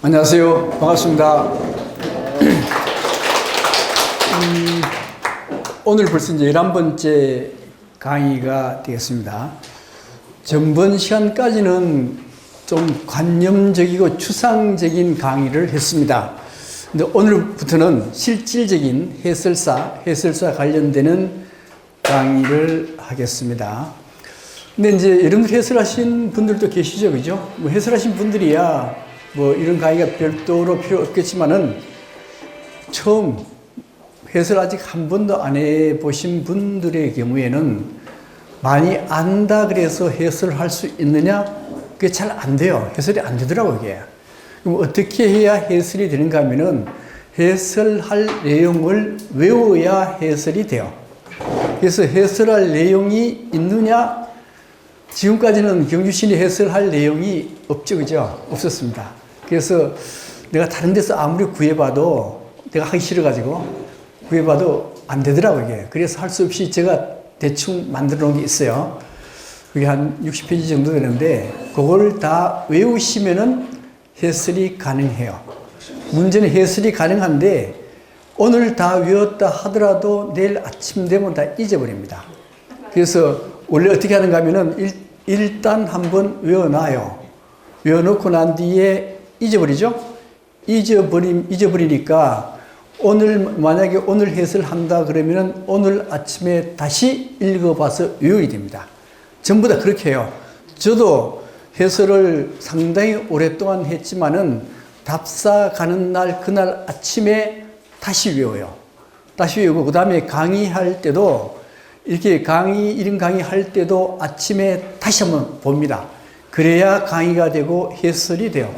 안녕하세요. 반갑습니다. 오늘 벌써 이제 11번째 강의가 되겠습니다. 전번 시간까지는 좀 관념적이고 추상적인 강의를 했습니다. 근데 오늘부터는 실질적인 해설사 관련되는 강의를 하겠습니다. 근데 이제 여러분들 해설하신 분들도 계시죠, 그죠? 뭐 해설하신 분들이야 뭐 이런 강의가 별도로 필요 없겠지만은 처음 해설 아직 한 번도 안 해보신 분들의 경우에는 많이 안다 그래서 해설할 수 있느냐? 그게 잘 안 돼요. 해설이 안 되더라고요, 이게. 그럼 어떻게 해야 해설이 되는가 하면은 해설할 내용을 외워야 해설이 돼요. 그래서 해설할 내용이 있느냐? 지금까지는 경주신이 해설할 내용이 없죠, 그죠? 없었습니다. 그래서 내가 다른 데서 아무리 구해봐도 내가 하기 싫어가지고 구해봐도 안 되더라고요, 이게. 그래서 할 수 없이 제가 대충 만들어 놓은 게 있어요. 그게 한 60페이지 정도 되는데 그걸 다 외우시면은 해설이 가능해요. 문제는 해설이 가능한데 오늘 다 외웠다 하더라도 내일 아침 되면 다 잊어버립니다. 그래서 원래 어떻게 하는가 하면은 일단 한번 외워놔요. 외워놓고 난 뒤에 잊어버리죠? 잊어버리니까 만약에 오늘 해설한다 그러면은 오늘 아침에 다시 읽어봐서 외워야 됩니다. 전부 다 그렇게 해요. 저도 해설을 상당히 오랫동안 했지만은 답사 가는 날, 그날 아침에 다시 외워요. 다시 외우고, 그 다음에 강의할 때도, 이런 강의 할 때도 아침에 다시 한번 봅니다. 그래야 강의가 되고 해설이 돼요.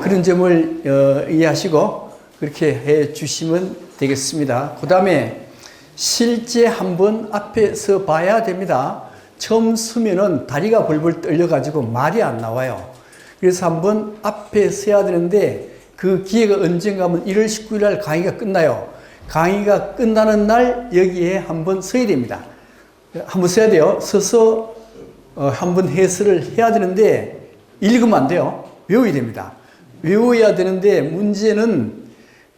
그런 점을 이해하시고, 그렇게 해 주시면 되겠습니다. 그 다음에 실제 한번 앞에 서 봐야 됩니다. 처음 서면은 다리가 벌벌 떨려가지고 말이 안 나와요. 그래서 한번 앞에 서야 되는데 그 기회가 언젠가 하면 1월 19일 날 강의가 끝나요. 강의가 끝나는 날 여기에 한번 서야 됩니다. 한번 서야 돼요. 서서 한번 해설을 해야 되는데 읽으면 안 돼요. 외워야 됩니다. 외워야 되는데 문제는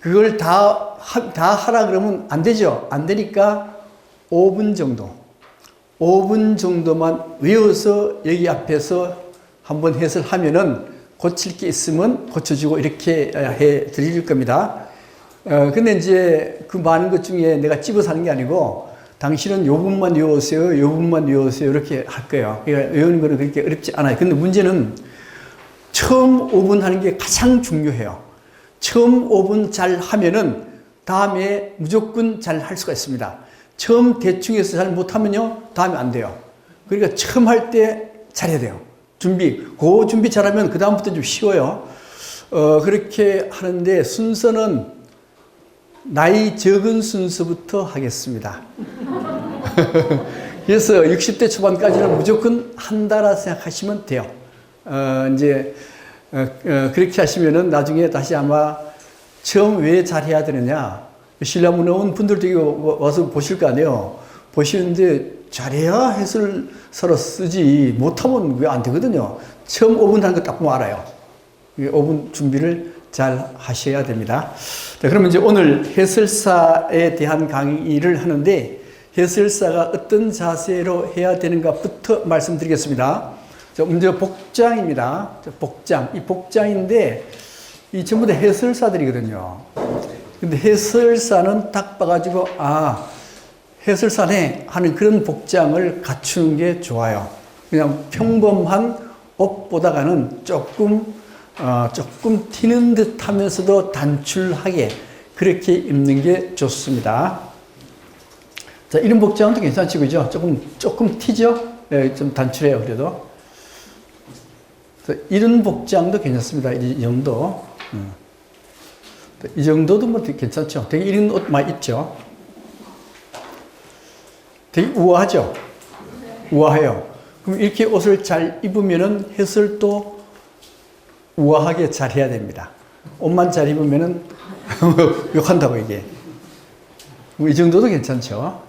그걸 다 하라 그러면 안 되죠. 안 되니까 5분 정도만 외워서 여기 앞에서 한번 해설하면은 고칠 게 있으면 고쳐주고 이렇게 해 드릴 겁니다. 근데 이제 그 많은 것 중에 내가 집어서 하는 게 아니고 당신은 요 부분만 외우세요, 요 부분만 외우세요 이렇게 할 거예요. 그러니까 외우는 거는 그렇게 어렵지 않아요. 근데 문제는 처음 5분 하는 게 가장 중요해요. 처음 5분 잘 하면은 다음에 무조건 잘 할 수가 있습니다. 처음 대충 해서 잘 못하면요, 다음에 안 돼요. 그러니까 처음 할 때 잘해야 돼요. 그 준비 잘하면 그다음부터 좀 쉬워요. 그렇게 하는데 순서는 나이 적은 순서부터 하겠습니다. 그래서 60대 초반까지는 무조건 한다라 생각하시면 돼요. 그렇게 하시면은 나중에 다시 아마 처음 왜 잘해야 되느냐. 신라문에 온 분들도 이거 와서 보실 거 아니에요. 보시는데 잘해야 해설사로 쓰지 못하면 왜 안 되거든요. 처음 5분 하는 거 딱 보면 알아요. 5분 준비를 잘 하셔야 됩니다. 자, 그러면 이제 오늘 해설사에 대한 강의를 하는데 해설사가 어떤 자세로 해야 되는가부터 말씀드리겠습니다. 자, 먼저 복장입니다. 복장. 이 복장인데 이 전부 다 해설사들이거든요. 근데 해설사는 딱 봐가지고 해설사네 하는 그런 복장을 갖추는 게 좋아요. 그냥 평범한 옷보다가는 조금 튀는 듯 하면서도 단출하게 그렇게 입는 게 좋습니다. 자, 이런 복장도 괜찮지, 그죠? 조금 튀죠? 네, 좀 단출해요, 그래도. 자, 이런 복장도 괜찮습니다. 이 정도. 이 정도도 뭐 괜찮죠. 되게 이런 옷 많이 입죠. 되게 우아하죠. 우아해요. 그럼 이렇게 옷을 잘 입으면은 해설도 우아하게 잘 해야 됩니다. 옷만 잘 입으면은 욕한다고 이게. 이 정도도 괜찮죠.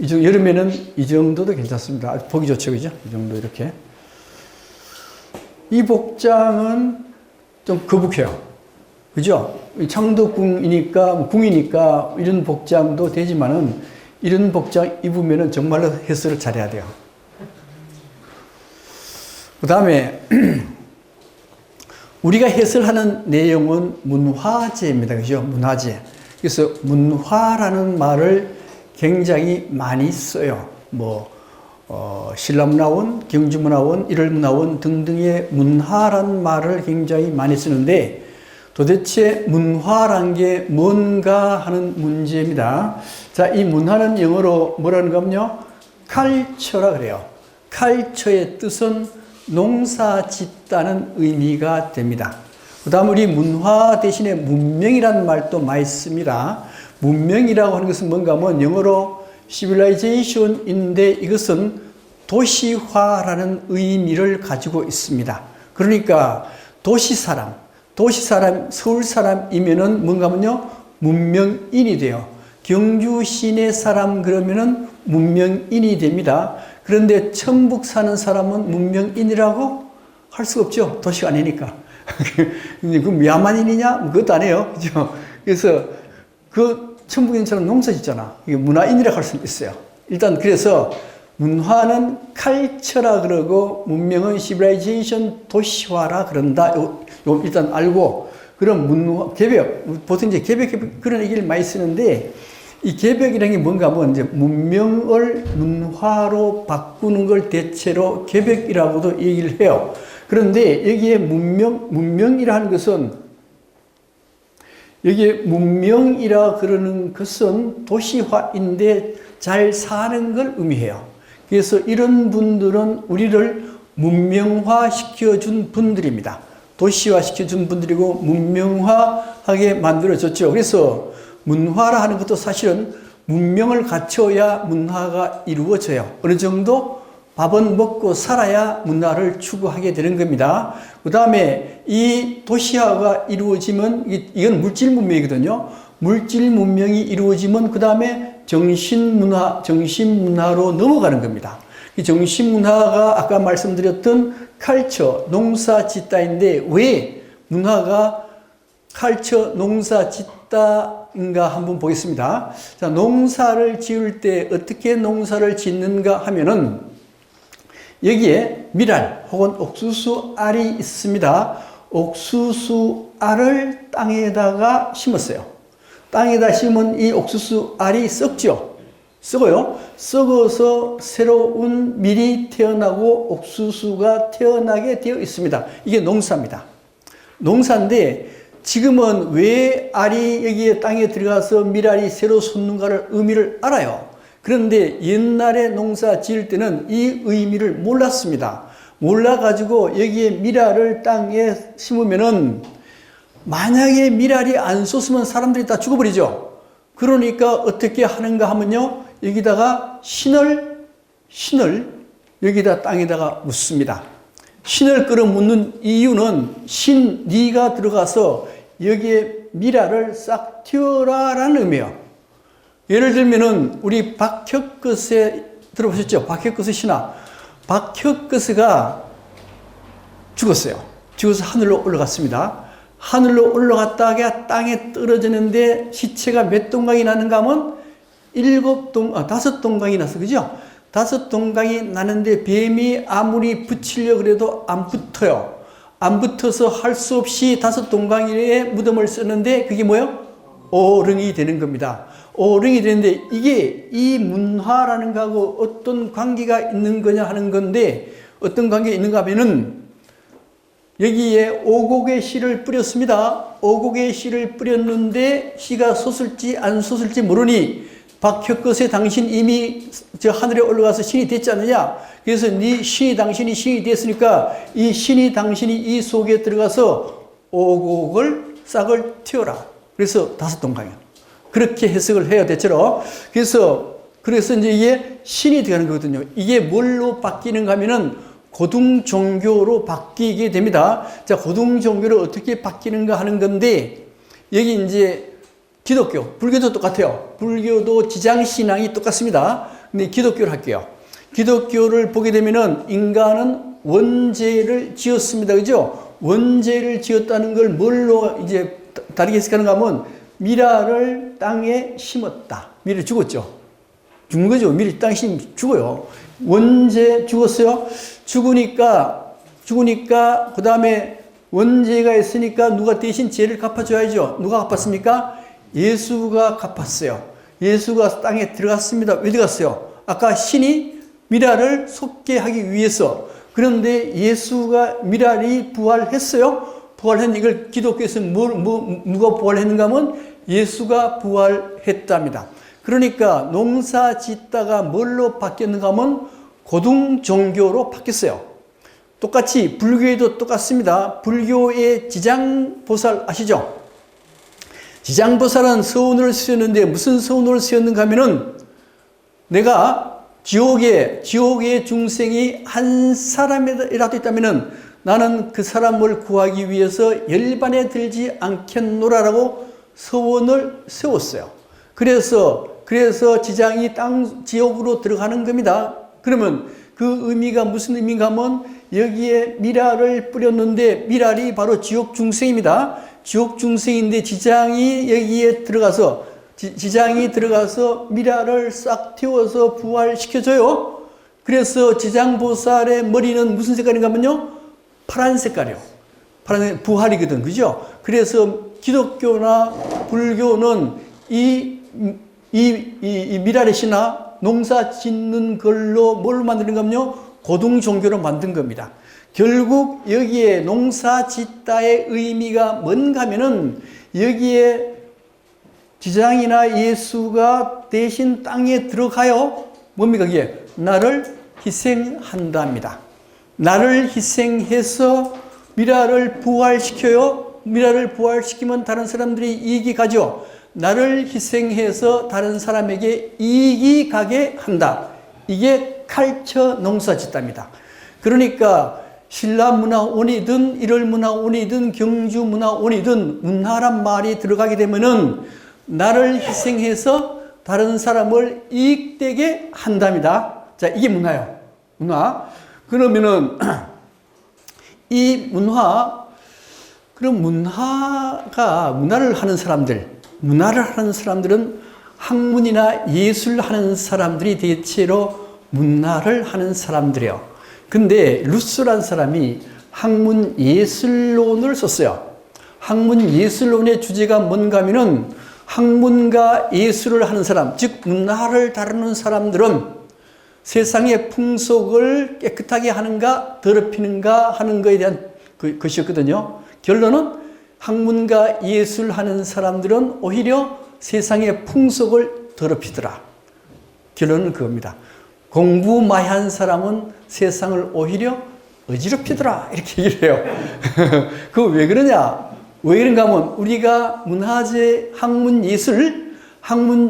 네. 여름에는 이 정도도 괜찮습니다. 보기 좋죠, 그죠? 이 정도 이렇게. 이 복장은 좀 거북해요. 그죠? 창덕궁이니까, 궁이니까 이런 복장도 되지만은 이런 복장 입으면은 정말로 해설을 잘해야 돼요. 그 다음에 우리가 해설하는 내용은 문화재입니다. 그죠? 문화재. 그래서 문화라는 말을 굉장히 많이 써요. 신라문화원, 경주문화원, 일월문화원 등등의 문화라는 말을 굉장히 많이 쓰는데 도대체 문화란 게 뭔가 하는 문제입니다. 자, 이 문화는 영어로 뭐라는가 하면요. culture라 그래요. culture의 뜻은 농사 짓다는 의미가 됩니다. 그 다음 우리 문화 대신에 문명이라는 말도 많이 씁니다. 문명이라고 하는 것은 뭔가 하면 영어로 civilization인데 이것은 도시화라는 의미를 가지고 있습니다. 그러니까 도시사람, 서울 사람이면은 뭔가 하면요. 문명인이 돼요. 경주 시내 사람 그러면은 문명인이 됩니다. 그런데 천북 사는 사람은 문명인이라고 할 수가 없죠. 도시가 아니니까. 그럼 야만인이냐? 그것도 아니에요. 그죠? 그래서 그 천북인처럼 농사 짓잖아. 이게 문화인이라고 할 수 있어요. 일단 그래서 문화는 칼처라 그러고 문명은 시빌라이제이션 도시화라 그런다. 요 일단 알고 그런 문화 개벽 보통 이제 개벽 그런 얘기를 많이 쓰는데 이 개벽이라는 게 뭔가 하면 이제 문명을 문화로 바꾸는 걸 대체로 개벽이라고도 얘기를 해요. 그런데 여기에 문명이라는 것은 여기에 문명이라 그러는 것은 도시화인데 잘 사는 걸 의미해요. 그래서 이런 분들은 우리를 문명화 시켜준 분들입니다. 도시화 시켜준 분들이고 문명화하게 만들어졌죠. 그래서 문화라 하는 것도 사실은 문명을 갖춰야 문화가 이루어져요. 어느 정도 밥은 먹고 살아야 문화를 추구하게 되는 겁니다. 그 다음에 이 도시화가 이루어지면 이건 물질 문명이거든요. 물질 문명이 이루어지면 그 다음에 정신문화로 넘어가는 겁니다. 이 정신문화가 아까 말씀드렸던 칼처, 농사 짓다인데 왜 문화가 칼처, 농사 짓다인가 한번 보겠습니다. 자, 농사를 지을 때 어떻게 농사를 짓는가 하면은 여기에 밀알 혹은 옥수수 알이 있습니다. 옥수수 알을 땅에다가 심었어요. 땅에다 심은 이 옥수수 알이 썩죠. 썩어요. 썩어서 새로운 밀이 태어나고 옥수수가 태어나게 되어 있습니다. 이게 농사입니다. 농사인데 지금은 왜 알이 여기에 땅에 들어가서 밀알이 새로 솟는가를 의미를 알아요. 그런데 옛날에 농사 지을 때는 이 의미를 몰랐습니다. 몰라가지고 여기에 밀알을 땅에 심으면은 만약에 밀알이 안 솟으면 사람들이 다 죽어버리죠. 그러니까 어떻게 하는가 하면요. 여기다가 신을 여기다 땅에다가 묻습니다. 신을 끌어 묻는 이유는 네가 들어가서 여기에 밀알을 싹 틔워라라는 의미예요. 예를 들면은 우리 박혁거세 들어보셨죠? 박혁거세 신화. 박혁거세가 죽었어요. 죽어서 하늘로 올라갔습니다. 하늘로 올라갔다가 땅에 떨어지는데 시체가 몇 동강이 나는가 하면 5동강이 났어. 그죠? 5동강이 나는데 뱀이 아무리 붙이려고 그래도 안 붙어요. 안 붙어서 할 수 없이 5동강에 무덤을 쓰는데 그게 뭐예요? 오릉이 되는 겁니다. 오릉이 되는데 이게 이 문화라는 거하고 어떤 관계가 있는 거냐 하는 건데 어떤 관계가 있는가 하면은 여기에 오곡의 씨를 뿌렸습니다. 오곡의 씨를 뿌렸는데 씨가 솟을지 안 솟을지 모르니 박혁거세 당신 이미 저 하늘에 올라가서 신이 됐지 않느냐. 그래서 당신이 신이 됐으니까 이 신이 당신이 이 속에 들어가서 오곡을 싹을 틔워라. 그래서 5동강이야. 그렇게 해석을 해야 대체로. 그래서 이제 이게 신이 되는 거거든요. 이게 뭘로 바뀌는가 하면은 고등 종교로 바뀌게 됩니다. 자, 고등 종교로 어떻게 바뀌는가 하는 건데 여기 이제 기독교, 불교도 똑같아요. 불교도 지장신앙이 똑같습니다. 근데 기독교를 할게요. 기독교를 보게 되면은 인간은 원죄를 지었습니다. 그죠? 원죄를 지었다는 걸 뭘로 이제 다르게 해석하는가 하면 미라를 땅에 심었다. 미라 죽었죠. 죽은 거죠. 미리 땅에 죽어요. 원죄 죽었어요. 죽으니까 그 다음에 원죄가 있으니까 누가 대신 죄를 갚아줘야죠. 누가 갚았습니까? 예수가 갚았어요. 예수가 땅에 들어갔습니다. 왜 들어갔어요? 아까 신이 미라를 속게 하기 위해서. 그런데 예수가 미랄이 부활했어요. 부활했는데 이걸 기독교에서 누가 부활했는가 하면 예수가 부활했답니다. 그러니까 농사 짓다가 뭘로 바뀌었는가 하면 고등 종교로 바뀌었어요. 똑같이 불교에도 똑같습니다. 불교의 지장보살 아시죠? 지장보살은 서운을 쓰였는데 무슨 서운을 쓰였는가 하면은 내가 지옥에 중생이 한 사람이라도 있다면은 나는 그 사람을 구하기 위해서 열반에 들지 않겠노라라고 서원을 세웠어요. 그래서 지장이 지옥으로 들어가는 겁니다. 그러면 그 의미가 무슨 의미인가 하면 여기에 미랄을 뿌렸는데 미랄이 바로 지옥 중생입니다. 지옥 중생인데 지장이 여기에 들어가서 미랄을 싹 틔워서 부활시켜줘요. 그래서 지장보살의 머리는 무슨 색깔인가 하면요. 파란 색깔이요. 파란 부활이거든. 그죠? 그래서 기독교나 불교는 이 미랄의 신화 농사 짓는 걸로 뭘 만드는 거면요. 고등 종교로 만든 겁니다. 결국 여기에 농사 짓다의 의미가 뭔가 하면은 여기에 지장이나 예수가 대신 땅에 들어가요. 뭡니까 그게? 나를 희생한답니다. 나를 희생해서 미라를 부활시켜요. 미라를 부활시키면 다른 사람들이 이익이 가죠. 나를 희생해서 다른 사람에게 이익이 가게 한다. 이게 칼처 농사짓답니다. 그러니까 신라문화원이든 일월문화원이든 경주문화원이든 문화란 말이 들어가게 되면은 나를 희생해서 다른 사람을 이익되게 한답니다. 자, 이게 문화예요. 문화. 그러면은 이 그럼 문화를 하는 사람들은 학문이나 예술 하는 사람들이 대체로 문화를 하는 사람들이에요. 근데 루소란 사람이 학문 예술론을 썼어요. 학문 예술론의 주제가 뭔가 하면은 학문과 예술을 하는 사람, 즉 문화를 다루는 사람들은 세상의 풍속을 깨끗하게 하는가 더럽히는가 하는 것에 대한 것이었거든요. 결론은 학문과 예술하는 사람들은 오히려 세상의 풍속을 더럽히더라. 결론은 그겁니다. 공부 많이 한 사람은 세상을 오히려 어지럽히더라. 이렇게 얘기를 해요. 그거 왜 그러냐? 왜 그런가 하면 우리가 문화재, 학문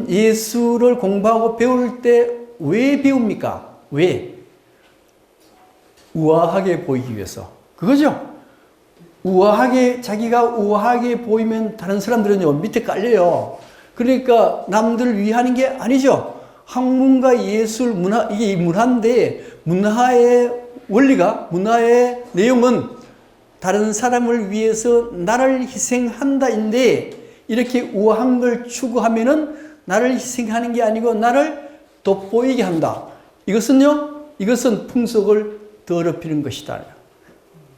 예술을 공부하고 배울 때 왜 배웁니까? 왜? 우아하게 보이기 위해서. 그거죠? 자기가 우아하게 보이면 다른 사람들은요, 밑에 깔려요. 그러니까 남들 위하는 게 아니죠. 학문과 예술, 문화, 이게 문화인데, 문화의 원리가, 문화의 내용은 다른 사람을 위해서 나를 희생한다인데, 이렇게 우아한 걸 추구하면은 나를 희생하는 게 아니고 나를 돋보이게 한다. 이것은 풍속을 더럽히는 것이다.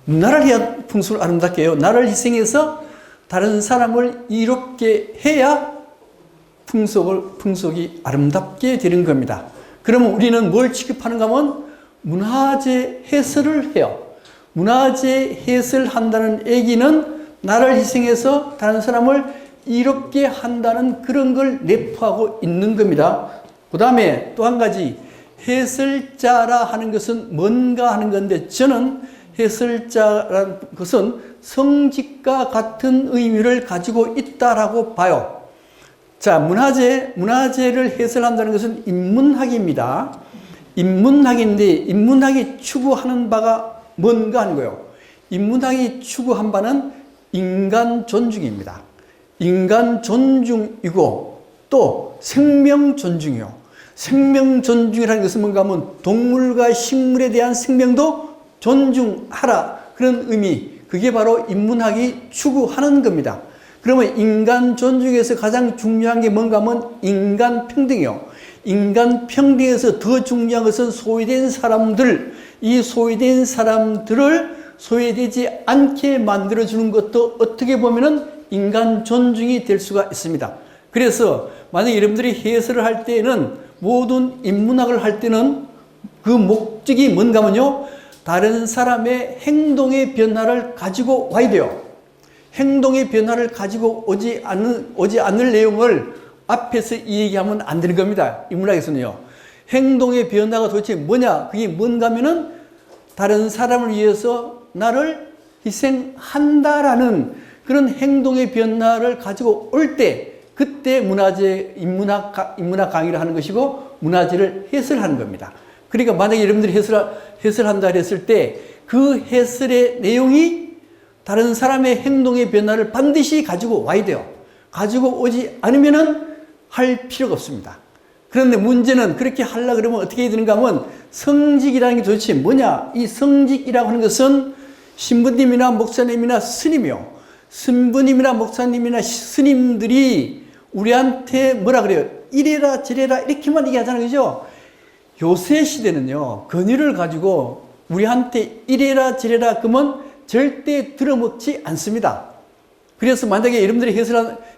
나를 해야 풍속을 아름답게 해요. 나를 희생해서 다른 사람을 이롭게 해야 풍속이 아름답게 되는 겁니다. 그러면 우리는 뭘 취급하는가 하면 문화재 해설을 해요. 문화재 해설한다는 얘기는 나를 희생해서 다른 사람을 이롭게 한다는 그런 걸 내포하고 있는 겁니다. 그 다음에 또 한 가지, 해설자라 하는 것은 뭔가 하는 건데, 저는 해설자라는 것은 성직과 같은 의미를 가지고 있다라고 봐요. 자, 문화재를 해설한다는 것은 인문학입니다. 인문학인데, 인문학이 추구하는 바가 뭔가 하는 거예요. 인문학이 추구한 바는 인간 존중입니다. 인간 존중이고, 또 생명 존중이요. 생명 존중이라는 것은 뭔가 하면 동물과 식물에 대한 생명도 존중하라. 그런 의미. 그게 바로 인문학이 추구하는 겁니다. 그러면 인간 존중에서 가장 중요한 게 뭔가 하면 인간 평등이요. 인간 평등에서 더 중요한 것은 소외된 사람들, 이 소외된 사람들을 소외되지 않게 만들어주는 것도 어떻게 보면은 인간 존중이 될 수가 있습니다. 그래서 만약에 여러분들이 해설을 할 때는 모든 인문학을 할 때는 그 목적이 뭔가 하면요. 다른 사람의 행동의 변화를 가지고 와야 돼요. 행동의 변화를 가지고 오지 않을 내용을 앞에서 얘기하면 안 되는 겁니다. 인문학에서는요. 행동의 변화가 도대체 뭐냐? 그게 뭔가 하면은 다른 사람을 위해서 나를 희생한다라는 그런 행동의 변화를 가지고 올 때 그때 인문학 강의를 하는 것이고 문화재를 해설하는 겁니다. 그러니까 만약에 여러분들이 해설한다 했을 때 그 해설의 내용이 다른 사람의 행동의 변화를 반드시 가지고 와야 돼요. 가지고 오지 않으면은 할 필요가 없습니다. 그런데 문제는 그렇게 하려고 그러면 어떻게 해야 되는가 하면 성직이라는 게 도대체 뭐냐? 이 성직이라고 하는 것은 신부님이나 목사님이나 스님이요. 신부님이나 목사님이나 스님들이 우리한테 뭐라 그래요? 이래라 저래라 이렇게만 얘기하잖아요. 그죠? 요새 시대는요. 권위를 가지고 우리한테 이래라 저래라 그러면 절대 들어먹지 않습니다. 그래서 만약에 여러분들이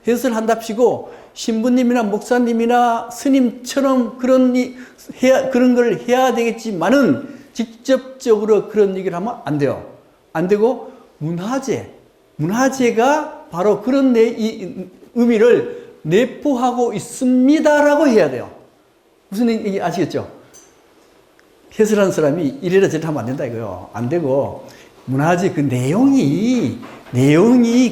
해설한답시고 신부님이나 목사님이나 스님처럼 그런 걸 해야 되겠지만은 직접적으로 그런 얘기를 하면 안 돼요. 안 되고 문화재가 바로 그런 의미를 내포하고 있습니다라고 해야 돼요. 무슨 얘기 아시겠죠? 해설하는 사람이 이래라 저래라 하면 안 된다 이거요. 안 되고 문화재 그 내용이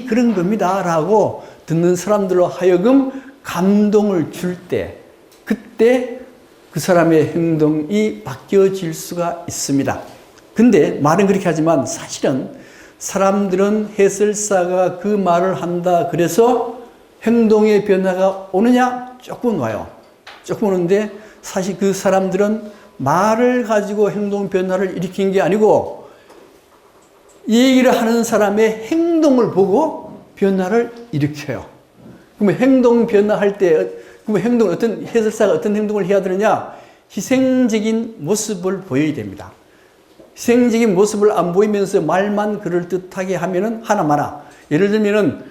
그런 겁니다라고 듣는 사람들로 하여금 감동을 줄 때 그때 그 사람의 행동이 바뀌어질 수가 있습니다. 근데 말은 그렇게 하지만 사실은 사람들은 해설사가 그 말을 한다 그래서 행동의 변화가 오느냐? 조금 와요. 조금 오는데 사실 그 사람들은 말을 가지고 행동 변화를 일으킨 게 아니고 얘기를 하는 사람의 행동을 보고 변화를 일으켜요. 그러면 행동 변화할 때 그러면 어떤 해설사가 어떤 행동을 해야 되느냐? 희생적인 모습을 보여야 됩니다. 희생적인 모습을 안 보이면서 말만 그럴듯하게 하면은 하나마나 예를 들면은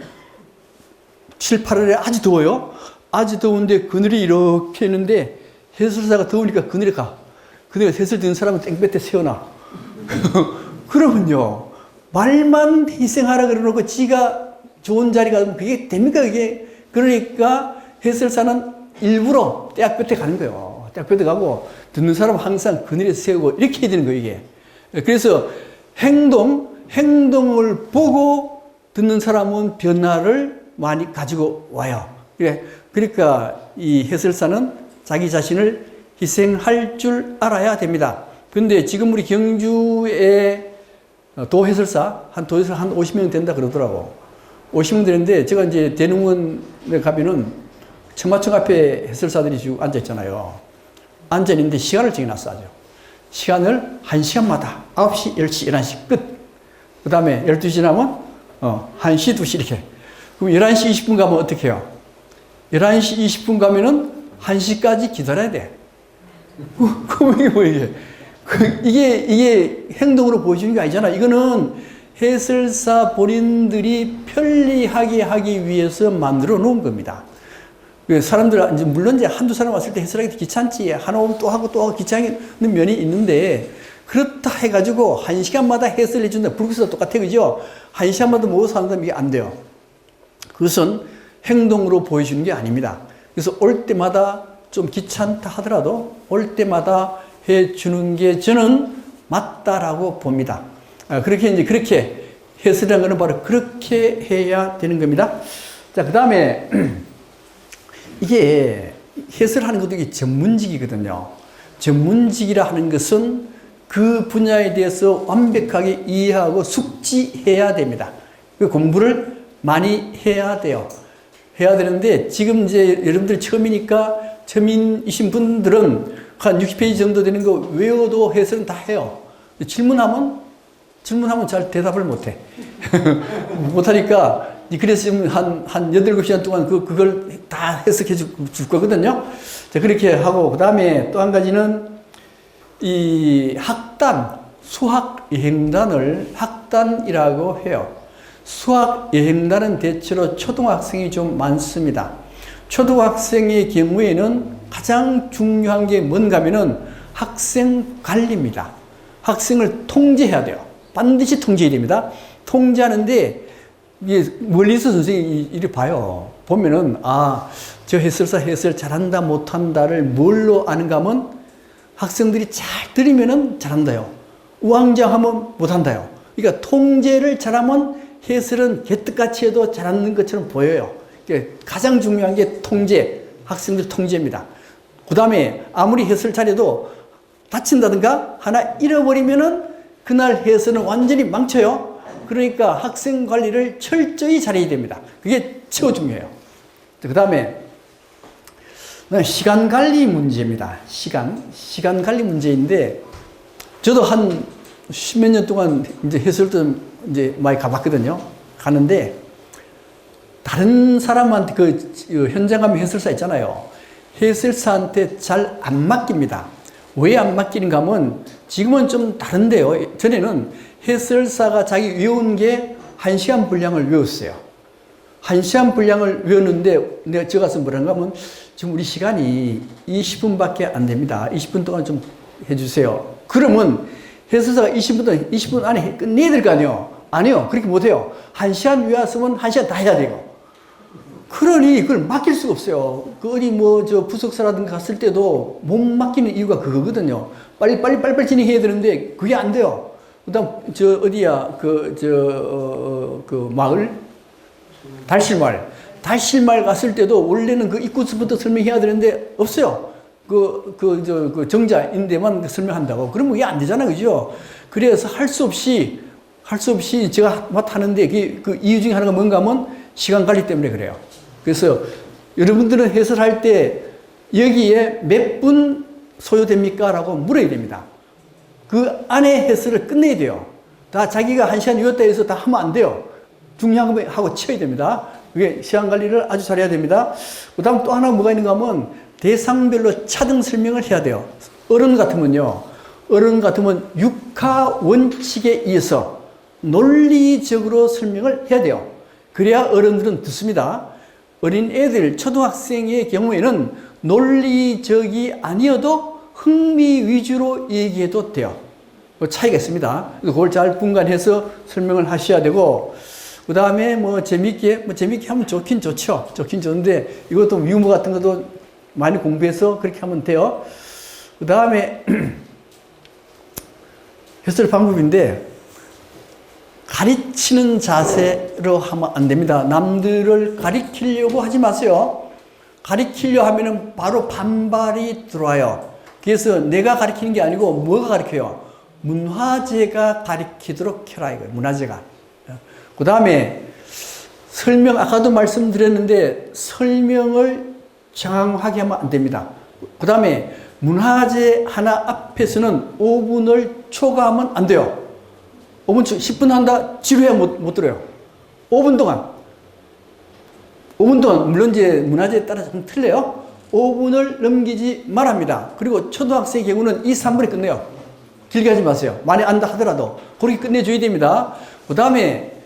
7, 8월에 아주 더워요. 아주 더운데 그늘이 이렇게 있는데 해설사가 더우니까 그늘에 가. 그늘에 해설 듣는 사람은 땡볕에 세워놔. 그러면요. 말만 희생하라 그러놓고 지가 좋은 자리 가면 그게 됩니까? 그게. 그러니까 해설사는 일부러 떼약볕에 가는 거예요. 떼약볕에 가고 듣는 사람은 항상 그늘에 세우고 이렇게 해야 되는 거예요. 이게. 그래서 행동을 보고 듣는 사람은 변화를 많이 가지고 와요. 그러니까 이 해설사는 자기 자신을 희생할 줄 알아야 됩니다. 그런데 지금 우리 경주에 도해설사 한 50명 된다 그러더라고. 50명 되는데 제가 이제 대능원에 가면은 청마청 앞에 해설사들이 쭉 앉아 있잖아요. 앉아 있는데 시간을 정해놨어 아주. 시간을 1시간마다 9시, 10시, 11시 끝. 그 다음에 12시 지나면 1시, 2시 이렇게. 그럼 11시 20분 가면 어떻게 해요? 11시 20분 가면은 1시까지 기다려야 돼. 그럼 이게 뭐예요? 이게 행동으로 보여주는 게 아니잖아. 이거는 해설사 본인들이 편리하게 하기 위해서 만들어 놓은 겁니다. 사람들, 이제 물론 이제 한두 사람 왔을 때 해설하기 귀찮지. 하나 오면 또 하고 귀찮은 면이 있는데, 그렇다 해가지고 1시간마다 해설해 준다. 불국사도 똑같아. 그죠? 1시간마다 모여서 한다면 이게 안 돼요. 그것은 행동으로 보여주는 게 아닙니다. 그래서 올 때마다 좀 귀찮다 하더라도 올 때마다 해주는 게 저는 맞다라고 봅니다. 그렇게 해설이라는 것은 바로 그렇게 해야 되는 겁니다. 자, 그 다음에 이게 해설하는 것도 이게 전문직이거든요. 전문직이라 하는 것은 그 분야에 대해서 완벽하게 이해하고 숙지해야 됩니다. 그 공부를 많이 해야 돼요. 해야 되는데 지금 이제 여러분들 처음이신 분들은 한 60페이지 정도 되는 거 외워도 해설은 다 해요. 질문하면 질문하면 잘 대답을 못해. 못하니까, 그래서 지금 한 8, 9시간 동안 그걸 다 해석해 줄 거거든요. 자, 그렇게 하고, 그 다음에 또 한 가지는 이 학단, 수학 여행단을 학단이라고 해요. 수학 여행단은 대체로 초등학생이 좀 많습니다. 초등학생의 경우에는 가장 중요한 게 뭔가 하면은 학생 관리입니다. 학생을 통제해야 돼요. 반드시 통제해야 됩니다. 통제하는데 멀리서 선생님이 이리 봐요. 보면은 저 해설사 해설 잘한다 못한다를 뭘로 아는가 하면 학생들이 잘 들으면은 잘한다요. 우왕좌왕하면 못한다요. 그러니까 통제를 잘하면 해설은 개떡같이 해도 잘하는 것처럼 보여요. 그러니까 가장 중요한 게 통제, 학생들 통제입니다. 그 다음에 아무리 해설 잘해도 다친다든가 하나 잃어버리면은 그날 해설은 완전히 망쳐요. 그러니까 학생 관리를 철저히 잘해야 됩니다. 그게 최고 중요해요. 그 다음에 시간 관리 문제입니다. 시간 관리 문제인데, 저도 한 10몇 년 동안 이제 해설도 이제 많이 가봤거든요. 가는데, 다른 사람한테 현장 가면 해설사 있잖아요. 해설사한테 잘 안 맡깁니다. 왜 안 맡기는가 하면, 지금은 좀 다른데요. 전에는 해설사가 자기 외운 게 1시간 분량을 외웠어요. 1시간 분량을 외웠는데, 내가 저 가서 뭐라는가 하면, 지금 우리 시간이 20분밖에 안 됩니다. 20분 동안 좀 해주세요. 그러면 해설사가 20분 안에 끝내야 될 거 아니에요? 아니요. 그렇게 못해요. 1시간 외웠으면 1시간 다 해야 돼요. 그러니 그걸 맡길 수가 없어요. 어디 부석사라든가 갔을 때도 못 맡기는 이유가 그거거든요. 빨리 진행해야 되는데 그게 안 돼요. 그 다음, 마을? 달실마을 갔을 때도 원래는 그 입구부터 설명해야 되는데 없어요. 정자인데만 설명한다고. 그러면 그게 안 되잖아. 그죠? 그래서 할 수 없이 제가 맡았는데 그 이유 중에 하나가 뭔가 하면 시간 관리 때문에 그래요. 그래서 여러분들은 해설할 때 여기에 몇 분 소요됩니까? 라고 물어야 됩니다. 그 안에 해설을 끝내야 돼요. 다 자기가 1시간 외웠다 해서 다 하면 안 돼요. 중요한 거 하고 치워야 됩니다. 그게 시간 관리를 아주 잘해야 됩니다. 그 다음 또 하나 뭐가 있는가 하면 대상별로 차등 설명을 해야 돼요. 어른 같으면 육하 원칙에 의해서 논리적으로 설명을 해야 돼요. 그래야 어른들은 듣습니다. 어린 애들, 초등학생의 경우에는 논리적이 아니어도 흥미 위주로 얘기해도 돼요. 차이가 있습니다. 그걸 잘 분간해서 설명을 하셔야 되고, 그 다음에 재밌게 하면 좋긴 좋죠. 좋긴 좋은데, 이것도 유머 같은 것도 많이 공부해서 그렇게 하면 돼요. 그 다음에, 해설 방법인데, 가르치는 자세로 하면 안 됩니다. 남들을 가르치려고 하지 마세요. 가르치려 하면은 바로 반발이 들어와요. 그래서 내가 가르치는 게 아니고 뭐가 가르쳐요? 문화재가 가르치도록 해라 이거예요. 문화재가. 그 다음에 설명, 아까도 말씀드렸는데 설명을 장황하게 하면 안 됩니다. 그 다음에 문화재 하나 앞에서는 5분을 초과하면 안 돼요. 5분, 10분 한다? 지루해야 못 들어요. 5분 동안, 물론 이제 문화재에 따라서 좀 틀려요. 5분을 넘기지 말합니다. 그리고 초등학생의 경우는 2, 3분에 끝내요. 길게 하지 마세요. 많이 안다 하더라도. 그렇게 끝내줘야 됩니다. 그 다음에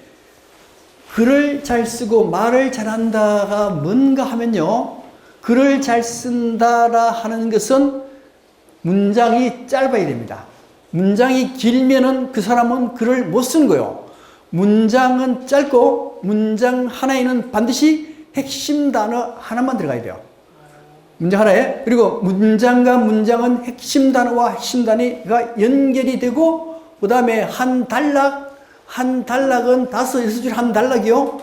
글을 잘 쓰고 말을 잘한다가 뭔가 하면요. 글을 잘 쓴다라 하는 것은 문장이 짧아야 됩니다. 문장이 길면은 그 사람은 글을 못 쓰는 거예요. 문장은 짧고 문장 하나에는 반드시 핵심 단어 하나만 들어가야 돼요. 문장 하나에. 그리고 문장과 문장은 핵심 단어와 핵심 단어가 연결이 되고, 그 다음에 한 단락은 5, 6줄 한 단락이요. 5,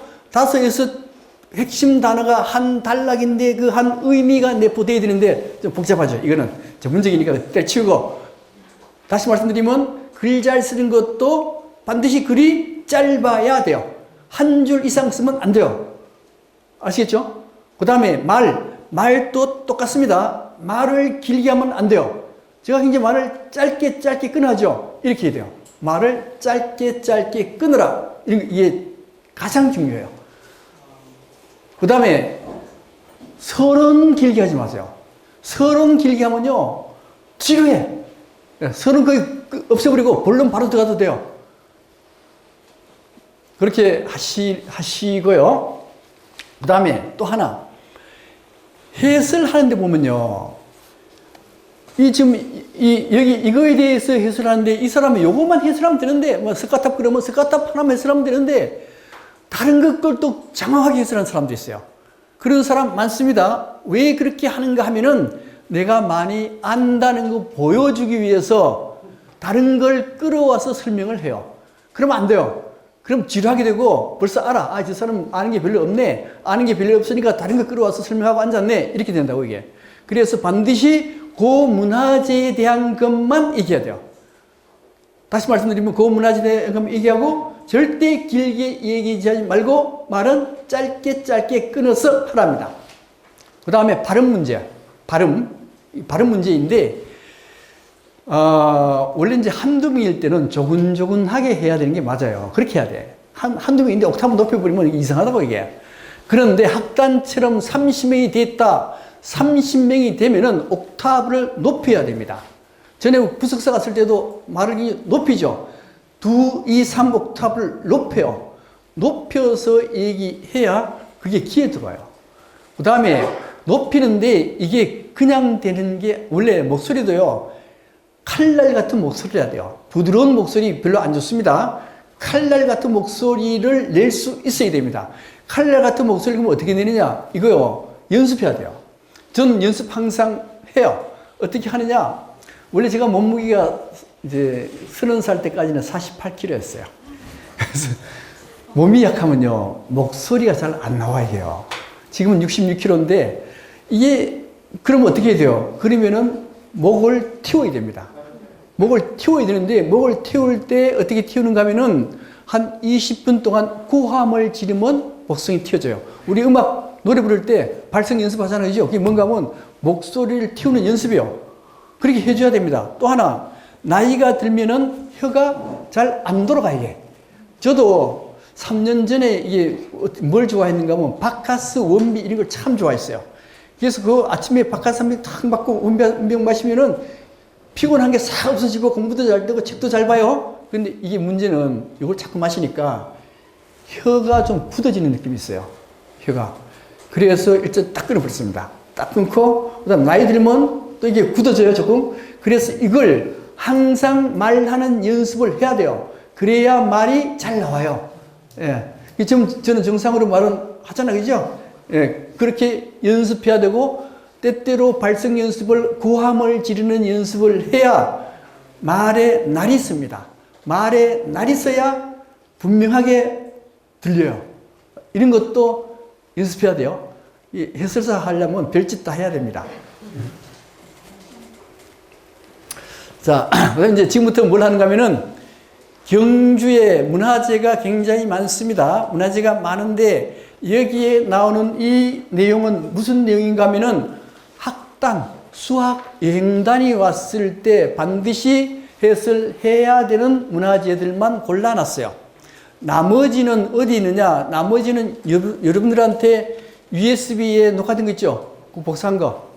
6 핵심 단어가 한 단락인데 그 한 의미가 내포되어야 되는데 좀 복잡하죠. 이거는 전문적이니까 때치우고. 다시 말씀드리면 글 잘 쓰는 것도 반드시 글이 짧아야 돼요. 한 줄 이상 쓰면 안 돼요. 아시겠죠? 그 다음에 말도 똑같습니다. 말을 길게 하면 안 돼요. 제가 굉장히 말을 짧게 끊어야죠. 이렇게 해야 돼요. 말을 짧게 짧게 끊으라. 이게 가장 중요해요. 그 다음에 서론 길게 하지 마세요. 서론 길게 하면요, 지루해. 서론 거의 없애버리고 본론 바로 들어가도 돼요. 그렇게 하시고요. 그 다음에 또 하나. 해설하는데 보면요. 여기 이거에 대해서 해설하는데 이 사람은 요것만 해설하면 되는데, 뭐 스카탑 그러면 스카탑 하나만 해설하면 되는데, 다른 것들 또 장황하게 해설하는 사람도 있어요. 그런 사람 많습니다. 왜 그렇게 하는가 하면은 내가 많이 안다는 거 보여주기 위해서 다른 걸 끌어와서 설명을 해요. 그러면 안 돼요. 그럼 지루하게 되고 벌써 알아. 아, 저 사람 아는 게 별로 없네. 아는 게 별로 없으니까 다른 거 끌어와서 설명하고 앉았네. 이렇게 된다고 이게. 그래서 반드시 그 문화재에 대한 것만 얘기해야 돼요. 다시 말씀드리면 그 문화재에 대한 것만 얘기하고 절대 길게 얘기하지 말고 말은 짧게 짧게 끊어서 하랍니다. 그 다음에 발음 문제. 발음 문제인데, 원래 이제 한두 명일 때는 조근조근하게 해야 되는 게 맞아요. 그렇게 해야 돼. 한두 명인데 옥타브 높여버리면 이상하다고 이게. 그런데 학단처럼 30명이 됐다. 30명이 되면은 옥타브를 높여야 됩니다. 전에 부석사 갔을 때도 말을 높이죠. 2, 2, 3 옥타브를 높여요. 높여서 얘기해야 그게 귀에 들어와요. 그 다음에 높이는데 이게 그냥 되는 게 원래 목소리도요. 칼날 같은 목소리를 해야 돼요. 부드러운 목소리 별로 안 좋습니다. 칼날 같은 목소리를 낼 수 있어야 됩니다. 칼날 같은 목소리를 그러면 어떻게 내느냐? 이거요. 연습해야 돼요. 저는 연습 항상 해요. 어떻게 하느냐? 원래 제가 몸무게가 이제 30살 때까지는 48kg였어요. 그래서 몸이 약하면요. 목소리가 잘 안 나와요. 지금은 66kg인데 이게 그러면 어떻게 해야 돼요? 그러면은 목을 틔워야 됩니다. 목을 틔워야 되는데 목을 틔울 때 어떻게 틔우는가 하면은 한 20분 동안 고함을 지르면 목성이 틔워져요. 우리 음악 노래 부를 때 발성 연습하잖아요. 그게 뭔가 하면 목소리를 틔우는 연습이에요. 그렇게 해줘야 됩니다. 또 하나, 나이가 들면은 혀가 잘 안 돌아가, 이게. 저도 3년 전에 이게 뭘 좋아했는가 하면 바카스 원비 이런 걸 참 좋아했어요. 그래서 그 아침에 바카스 한 병 탁 맞고 원병 마시면은 피곤한 게 싹 없어지고 공부도 잘 되고 책도 잘 봐요. 근데 이게 문제는 이걸 자꾸 마시니까 혀가 좀 굳어지는 느낌이 있어요. 혀가. 그래서 일단 딱 끊어버렸습니다. 딱 끊고, 그 다음 나이 들면 또 이게 굳어져요, 조금. 그래서 이걸 항상 말하는 연습을 해야 돼요. 그래야 말이 잘 나와요. 예. 지금 저는 정상으로 말은 하잖아요, 그죠? 예. 그렇게 연습해야 되고, 때때로 발성 연습을, 고함을 지르는 연습을 해야 말에 날이 있습니다. 말에 날이 있어야 분명하게 들려요. 이런 것도 연습해야 돼요. 이 해설사 하려면 별짓 다 해야 됩니다. 자, 그다음 이제 지금부터 뭘 하는가 하면은 경주에 문화재가 굉장히 많습니다. 문화재가 많은데 여기에 나오는 이 내용은 무슨 내용인가 하면은 학단, 수학 여행단이 왔을 때 반드시 해설해야 되는 문화재들만 골라놨어요. 나머지는 어디 있느냐? 나머지는 여러분들한테 USB에 녹화된 거 있죠? 그 복사한 거.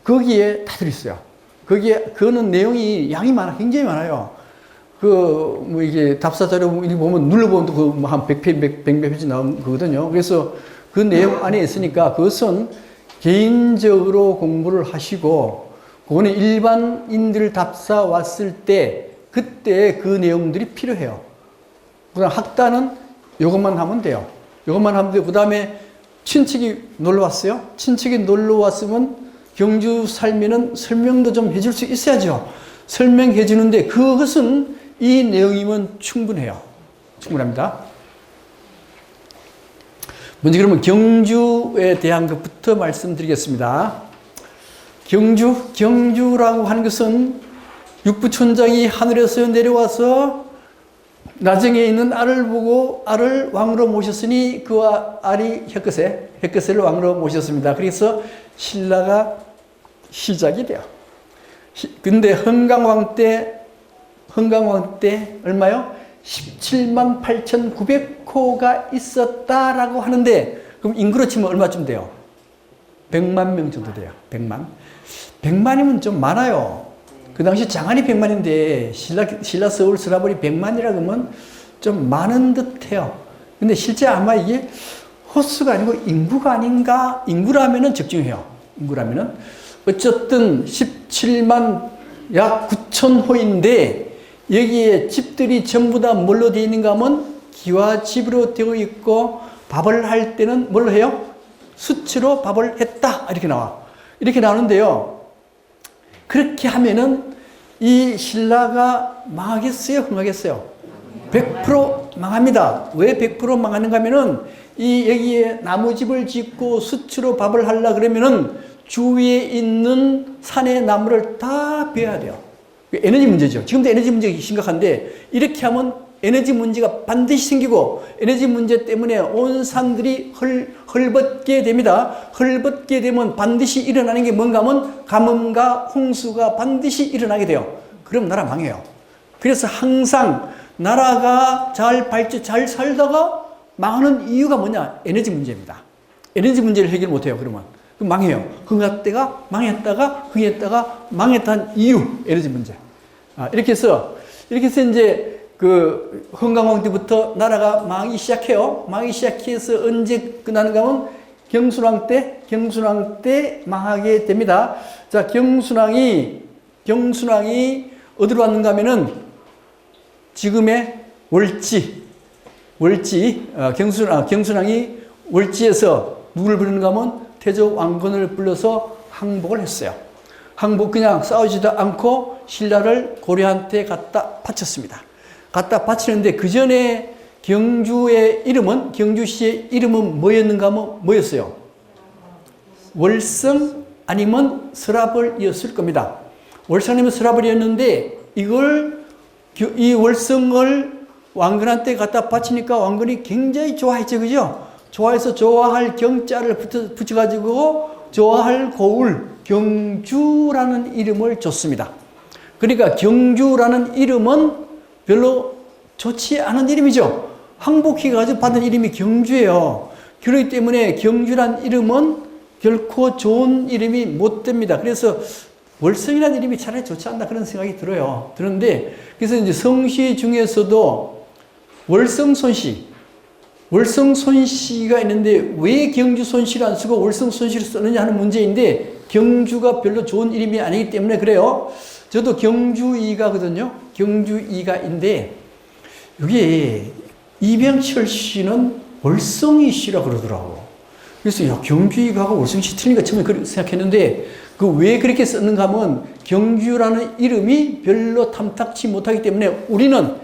거기에 다 들어있어요. 그거는 내용이 양이 많아, 굉장히 많아요. 뭐 이게 답사 자료 보면 눌러보면 또 한 100페이지, 100페이지 나온 거거든요. 그래서 그 내용 안에 있으니까 그것은 개인적으로 공부를 하시고, 그거는 일반인들 답사 왔을 때, 그때 그 내용들이 필요해요. 그 다음 학단은 이것만 하면 돼요. 이것만 하면 돼요. 그 다음에 친척이 놀러 왔어요. 친척이 놀러 왔으면 경주 살면은 설명도 좀 해줄 수 있어야죠. 설명해 주는데 그것은 이 내용이면 충분해요. 충분합니다. 먼저 그러면 경주에 대한 것부터 말씀드리겠습니다. 경주라고 하는 것은 육부촌장이 하늘에서 내려와서 나중에 있는 알을 보고 알을 왕으로 모셨으니 그 알이 헷것을 왕으로 모셨습니다. 그래서 신라가 시작이 돼요. 근데 흥강왕 때 흥강왕 때 얼마요? 17만 8,900호가 있었다라고 하는데, 그럼 인구로 치면 얼마쯤 돼요? 100만 명 정도 돼요. 100만. 100만이면 좀 많아요. 그 당시 장안이 100만인데 신라 서울 서라벌이 100만이라 그러면 좀 많은 듯해요. 근데 실제 아마 이게 호수가 아니고 인구가 아닌가? 인구라면은 적중해요. 인구라면은 어쨌든 17만 약 9,000호인데 여기에 집들이 전부 다 뭘로 되어 있는가 하면 기와집으로 되어 있고 밥을 할 때는 뭘로 해요? 수치로 밥을 했다. 이렇게 나와. 이렇게 나오는데요. 그렇게 하면은 이 신라가 망하겠어요? 흥하겠어요? 100% 망합니다. 왜 100% 망하는가 하면은 이 여기에 나무집을 짓고 수치로 밥을 하려 그러면은 주위에 있는 산의 나무를 다 베어야 돼요. 에너지 문제죠. 지금도 에너지 문제가 심각한데 이렇게 하면 에너지 문제가 반드시 생기고 에너지 문제 때문에 온 산들이 헐벗게 됩니다. 헐벗게 되면 반드시 일어나는 게 뭔가 하면 가뭄과 홍수가 반드시 일어나게 돼요. 그럼 나라 망해요. 그래서 항상 나라가 잘 살다가 망하는 이유가 뭐냐? 에너지 문제입니다. 에너지 문제를 해결 못해요. 그러면 망해요. 흥했다가 망했다가 흥했다가 망했다는 이유, 에너지 문제. 이렇게 해서 이제 그 흥강왕 때부터 나라가 망하기 시작해요. 망하기 시작해서 언제 끝나는가 하면 경순왕 때 망하게 됩니다. 자, 경순왕이 어디로 왔는가 하면은 지금의 경순왕이 월지에서 누구를 부르는가 하면 태조 왕건을 불러서 항복을 했어요. 그냥 싸우지도 않고 신라를 고려한테 갖다 바쳤습니다. 갖다 바치는데 그 전에 경주시의 이름은 뭐였는가 하면 뭐였어요? 월성 아니면 서라벌이었을 겁니다. 월성 아니면 서라벌이었는데 이 월성을 왕건한테 갖다 바치니까 왕건이 굉장히 좋아했죠. 그죠? 좋아해서 좋아할 경자를 붙여가지고 좋아할 고을 경주라는 이름을 줬습니다. 그러니까 경주라는 이름은 별로 좋지 않은 이름이죠. 항복해가지고 받은 이름이 경주예요. 그렇기 때문에 경주란 이름은 결코 좋은 이름이 못 됩니다. 그래서 월성이라는 이름이 차라리 좋지 않나 그런 생각이 들어요. 그런데 그래서 이제 성씨 중에서도 월성손씨가 있는데 왜 경주손씨를 안 쓰고 월성손씨를 쓰느냐 하는 문제인데 경주가 별로 좋은 이름이 아니기 때문에 그래요. 저도 경주이가거든요. 경주이가인데 여기 이병철 씨는 월성이 씨라고 그러더라고. 그래서 야, 경주이가가 월성씨 틀리니까 처음에 그렇게 생각했는데 그 왜 그렇게 썼는가 하면 경주라는 이름이 별로 탐탁치 못하기 때문에 우리는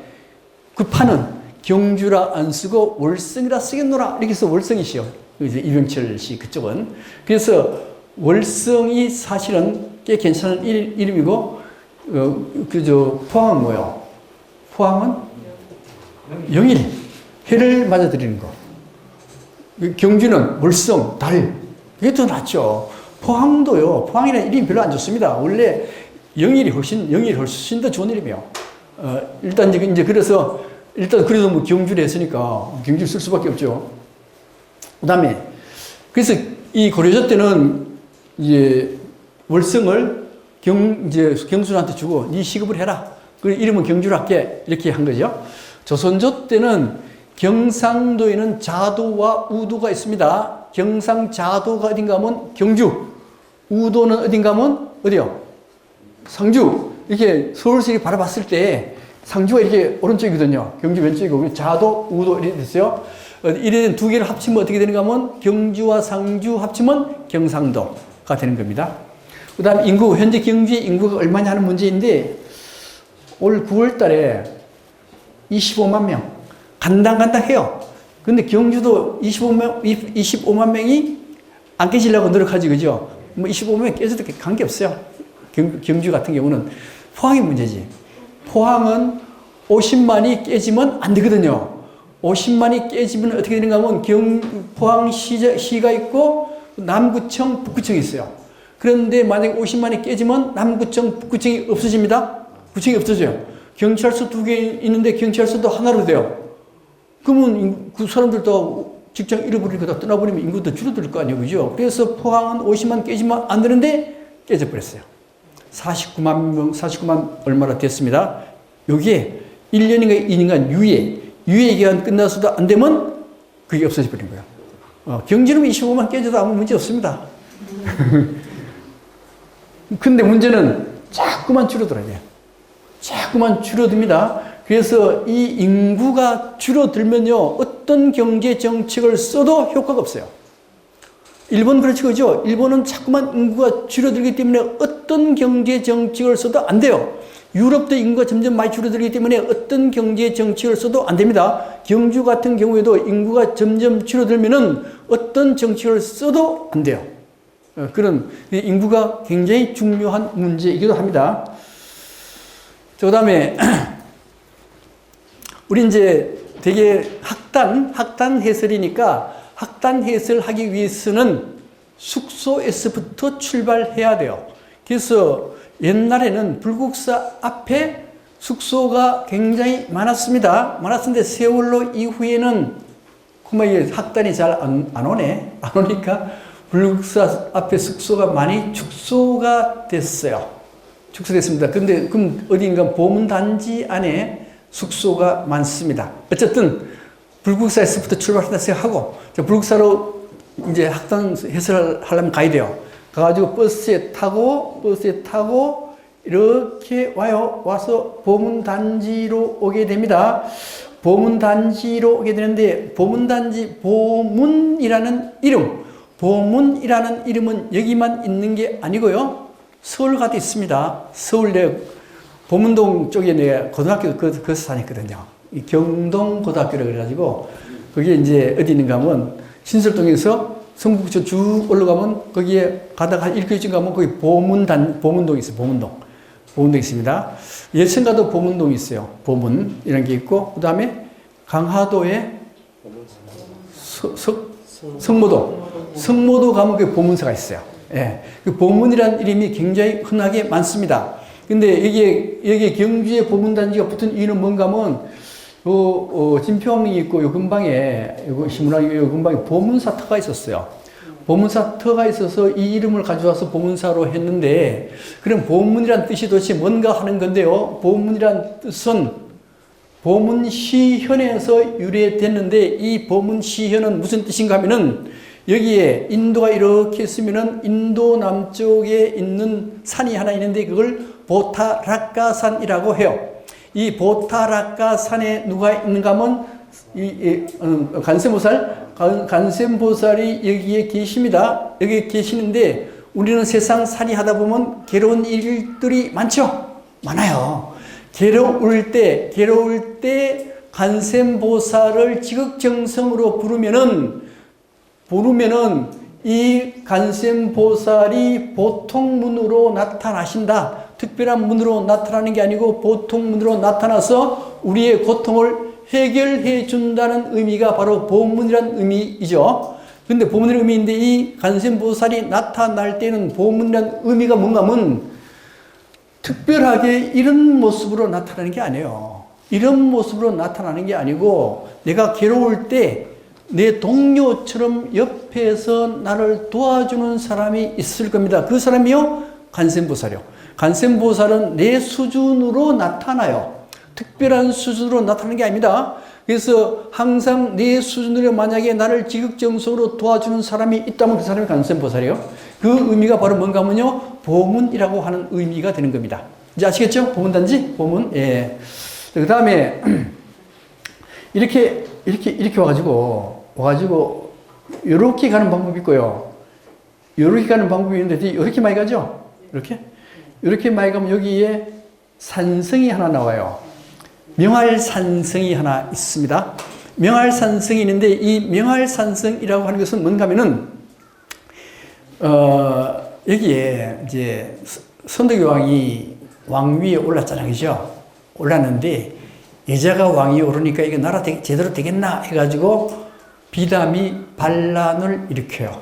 그 판은 경주라 안 쓰고 월성이라 쓰겠노라 이렇게 해서 월성이시요. 이제 이병철 씨 그쪽은. 그래서 월성이 사실은 꽤 괜찮은 이름이고 포항은 뭐예요? 포항은 영일, 해를 맞아들이는 거. 경주는 월성, 달. 이게 더 낫죠. 포항도요. 포항이라는 이름이 별로 안 좋습니다. 원래 영일이 훨씬 더 좋은 이름이에요. 일단 이제 그래서 뭐 경주를 했으니까 경주를 쓸 수밖에 없죠. 그다음에 그래서 이 고려조 때는 이제 월성을 경순한테 주고 네 시급을 해라. 그 이름은 경주로 할게 이렇게 한 거죠. 조선조 때는 경상도에는 자도와 우도가 있습니다. 경상자도가 어딘가 하면 경주, 우도는 어딘가 하면 어디요? 상주. 이렇게 서울시를 바라봤을 때 상주가 이렇게 오른쪽이거든요. 경주 왼쪽이고 자도, 우도 이렇게 됐어요. 이래 두 개를 합치면 어떻게 되는가 하면 경주와 상주 합치면 경상도가 되는 겁니다. 그 다음 현재 경주의 인구가 얼마냐 하는 문제인데 올 9월 달에 25만 명. 간당간당해요. 근데 경주도 25만 명이 안 깨지려고 노력하지, 그죠? 뭐 25만 깨져도 관계없어요. 경주 같은 경우는 포항이 문제지. 포항은 50만이 깨지면 안 되거든요. 50만이 깨지면 어떻게 되는가 하면 포항시가 있고 남구청, 북구청이 있어요. 그런데 만약에 50만이 깨지면 남구청, 북구청이 없어집니다. 구청이 없어져요. 경찰서 2개 있는데 경찰서도 하나로 돼요. 그러면 그 사람들도 직장 잃어버리고 다 떠나버리면 인구도 줄어들 거 아니에요. 그죠? 그래서 포항은 50만 깨지면 안 되는데 깨져버렸어요. 49만 명, 49만 얼마나 됐습니다. 여기에 1년인가 2년간 유예 기간 끝나서도 안 되면 그게 없어져 버린 거예요. 경제는 25만 깨져도 아무 문제 없습니다. 근데 문제는 자꾸만 줄어들어야 돼요. 자꾸만 줄어듭니다. 그래서 이 인구가 줄어들면요, 어떤 경제 정책을 써도 효과가 없어요. 일본 그렇지, 그죠? 일본은 자꾸만 인구가 줄어들기 때문에 어떤 경제 정책을 써도 안 돼요. 유럽도 인구가 점점 많이 줄어들기 때문에 어떤 경제 정책을 써도 안 됩니다. 경주 같은 경우에도 인구가 점점 줄어들면은 어떤 정책을 써도 안 돼요. 그런 인구가 굉장히 중요한 문제이기도 합니다. 그 다음에 우리 이제 되게 학단 해설이니까 학단 해설하기 위해서는 숙소에서부터 출발해야 돼요. 그래서 옛날에는 불국사 앞에 숙소가 굉장히 많았는데 세월호 이후에는 그만 학단이 잘 안 오니까 불국사 앞에 숙소가 많이 축소가 됐어요. 축소됐습니다. 근데 그럼 어딘가 보문단지 안에 숙소가 많습니다. 어쨌든 불국사에서부터 출발한다 생각하고 불국사로 이제 학당 해설을 하려면 가야 돼요. 가가지고 버스에 타고 이렇게 와서 보문단지로 오게 됩니다. 보문단지로 오게 되는데 보문이라는 이름은 여기만 있는 게 아니고요. 서울 가도 있습니다. 서울대 보문동 쪽에 내 고등학교 거기서 다녔거든요. 경동고등학교라고 그래가지고 거기에 이제 어디 있는가 하면 신설동에서 성북구청 쭉 올라가면 거기에 가다가 한 1km쯤 가면 거기 보문동이 있어요. 보문동 있습니다. 예천가도 보문동이 있어요. 보문이라는 게 있고 그 다음에 강화도에 성모도 가면 그 보문사가 있어요. 예. 그 보문이라는 이름이 굉장히 흔하게 많습니다. 근데 여기에 경주에 보문단지가 붙은 이유는 뭔가 하면, 진평이 있고, 요 근방에 보문사터가 있었어요. 보문사터가 있어서 이 이름을 가져와서 보문사로 했는데, 그럼 보문이란 뜻이 도대체 뭔가 하는 건데요. 보문이란 뜻은 보문시현에서 유래됐는데, 이 보문시현은 무슨 뜻인가 하면은, 여기에 인도가 이렇게 있으면은 인도 남쪽에 있는 산이 하나 있는데 그걸 보타라카산이라고 해요. 이 보타라카산에 누가 있는가 하면 간센보살이 여기에 계십니다. 여기 계시는데 우리는 세상 살이 하다 보면 괴로운 일들이 많아요. 괴로울 때 간센보살을 지극정성으로 부르면은 이 간센보살이 보통 문으로 나타나신다. 특별한 문으로 나타나는 게 아니고 보통 문으로 나타나서 우리의 고통을 해결해 준다는 의미가 바로 보문이라는 의미이죠. 근데 보문이라는 의미인데 이 간센보살이 나타날 때는 보문이라는 의미가 뭔가 하면 특별하게 이런 모습으로 나타나는 게 아니에요. 이런 모습으로 나타나는 게 아니고 내가 괴로울 때 내 동료처럼 옆에서 나를 도와주는 사람이 있을 겁니다. 그 사람이요? 간센보살이요. 간센보살은 내 수준으로 나타나요. 특별한 수준으로 나타나는 게 아닙니다. 그래서 항상 내 수준으로 만약에 나를 지극정성으로 도와주는 사람이 있다면 그 사람이 간센보살이에요. 그 의미가 바로 뭔가 하면요. 보문이라고 하는 의미가 되는 겁니다. 이제 아시겠죠? 보문단지? 보문. 예. 그 다음에 이렇게 와가지고 이렇게 가는 방법이 있고요. 이렇게 가는 방법이 있는데 이렇게 많이 가죠? 이렇게 많이 가면 여기에 산성이 하나 나와요. 명할산성이 하나 있습니다. 명할산성이 있는데 이 명할산성이라고 하는 것은 뭔가 하면은 여기에 이제 선덕여왕이 왕 위에 올랐잖아요. 그죠? 올랐는데 여자가 왕이 오르니까 이게 나라 제대로 되겠나 해가지고 비담이 반란을 일으켜요.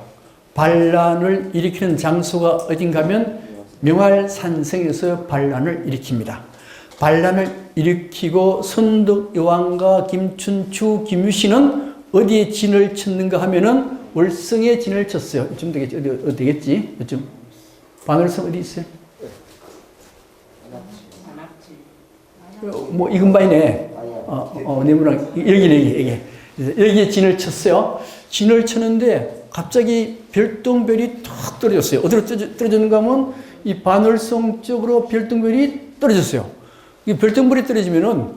반란을 일으키는 장소가 어딘가 하면 명할산성에서 반란을 일으킵니다. 반란을 일으키고 선덕여왕과 김춘추, 김유신은 어디에 진을 쳤는가 하면은 월성에 진을 쳤어요. 이쯤 되겠지. 어디 되겠지? 이쯤. 반월성 어디 있어요? 뭐, 이 근방이네. 네모랑, 여기에 진을 쳤어요. 진을 쳤는데, 갑자기 별똥별이 탁 떨어졌어요. 어디로 떨어졌는가 하면, 이 반월성 쪽으로 별똥별이 떨어졌어요. 이 별똥별이 떨어지면은,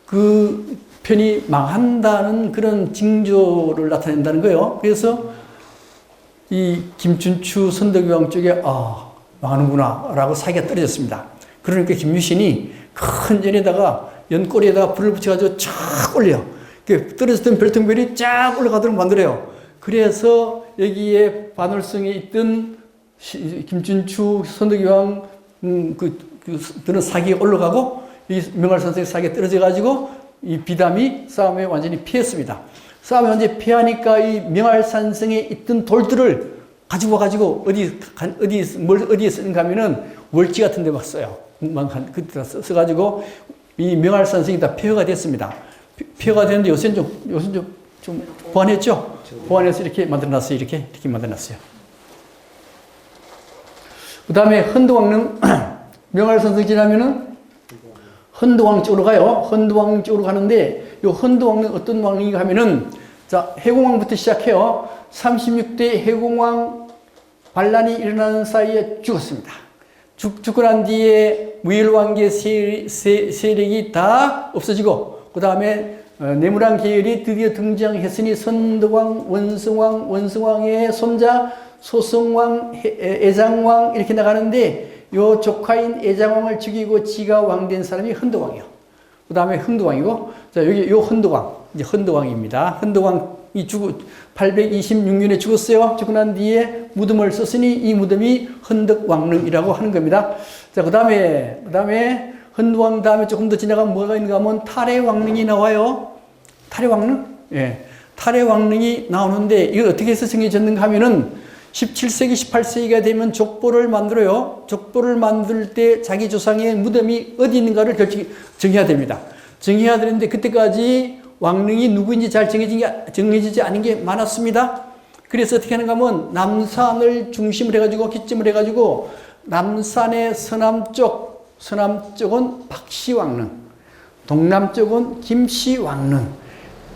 그 편이 망한다는 그런 징조를 나타낸다는 거예요. 그래서, 이 김춘추 선덕여왕 쪽에, 망하는구나, 라고 사기가 떨어졌습니다. 그러니까 김유신이 큰 전에다가 연꼬리에다가 불을 붙여가지고 쫙 올려요. 떨어졌던 별똥별이 쫙 올라가도록 만들어요. 그래서 여기에 반월성에 있던 김춘추 선덕여왕 그들은 사기에 올라가고 이 명할산성의 사기에 떨어져가지고 이 비담이 싸움에 완전히 피했습니다. 싸움에 완전히 피하니까 이 명할산성에 있던 돌들을 가지고 와가지고 어디에 쓰는가 하면은 월지 같은 데 막 써요. 그때 써가지고 이 명할산성이 다 폐허가 됐습니다. 폐허가 됐는데 요새는 좀 보완했죠? 보완해서 이렇게 만들어놨어요. 이렇게 만들어놨어요. 그 다음에 헌도왕릉, 명할산성 지나면은 헌도왕 쪽으로 가요. 헌도왕 쪽으로 가는데 요 헌도왕릉 어떤 왕릉인가 하면은 자, 해공왕부터 시작해요. 36대 해공왕 반란이 일어나는 사이에 죽었습니다. 죽고 난 뒤에 무일왕계 세력이 다 없어지고 그 다음에 내무랑 계열이 드디어 등장했으니 선덕왕, 원성왕의 손자 소성왕, 애장왕 이렇게 나가는데 요 조카인 애장왕을 죽이고 지가 왕된 사람이 헌덕왕이요. 그 다음에 흥덕왕이고 자 여기 요 헌덕왕 이제 헌덕왕입니다. 헌덕왕이 826년에 죽었어요. 죽고 난 뒤에 무덤을 썼으니 이 무덤이 헌덕왕릉이라고 하는 겁니다. 자, 그 다음에 헌덕왕 다음에 조금 더 지나가면 뭐가 있는가 하면 탈해왕릉이 나와요. 탈해왕릉? 예. 탈해왕릉이 나오는데 이걸 어떻게 해서 정해졌는가 하면은 17세기, 18세기가 되면 족보를 만들어요. 족보를 만들 때 자기 조상의 무덤이 어디 있는가를 정해야 됩니다. 정해야 되는데 그때까지 왕릉이 누구인지 잘 정해지지 않은 게 많았습니다. 그래서 어떻게 하는가 하면 남산을 중심으로 해가지고 기점을 해가지고 남산의 서남쪽은 박씨왕릉, 동남쪽은 김씨왕릉.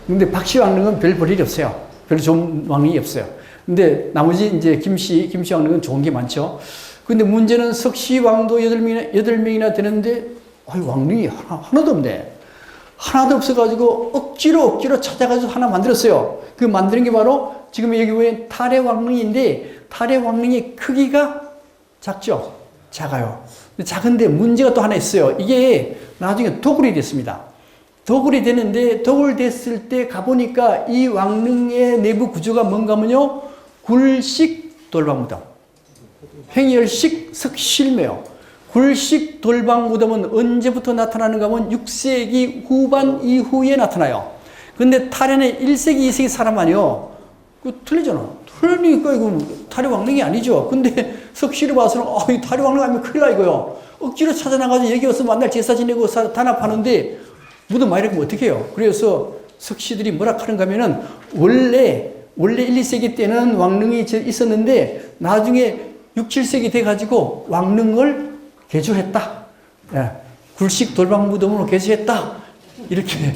근데 박씨왕릉은 별 볼 일이 없어요. 별로 좋은 왕릉이 없어요. 근데 나머지 이제 김씨왕릉은 좋은 게 많죠. 근데 문제는 석씨왕도 8명이나 되는데 왕릉이 하나도 없네. 하나도 없어가지고 억지로 찾아가지고 하나 만들었어요. 그 만드는 게 바로 지금 여기 보면 탈해왕릉인데 탈해왕릉의 크기가 작죠? 작아요. 근데 작은데 문제가 또 하나 있어요. 이게 나중에 도굴이 됐습니다. 도굴이 됐는데 도굴 됐을 때 가보니까 이 왕릉의 내부 구조가 뭔가 하면요. 굴식 돌방무덤, 횡열식 석실매요. 굴식 돌방무덤은 언제부터 나타나는가 하면 6세기 후반 이후에 나타나요. 근데 탈해는 1세기, 2세기 사람 아니요. 틀리잖아. 틀리니까 이거 탈해왕릉이 아니죠. 근데 석실을 봐서는 이 탈해왕릉 아니면 큰일 나 이거요. 억지로 찾아나가서 여기 와서 만날 제사 지내고 단합하는데 무덤 많이 이러면 어떻게 해요? 그래서 석시들이 뭐라 하는가 하면은 원래 1, 2세기 때는 왕릉이 있었는데 나중에 6, 7세기 돼가지고 왕릉을 개조했다. 예. 굴식 돌방무덤으로 개조했다. 이렇게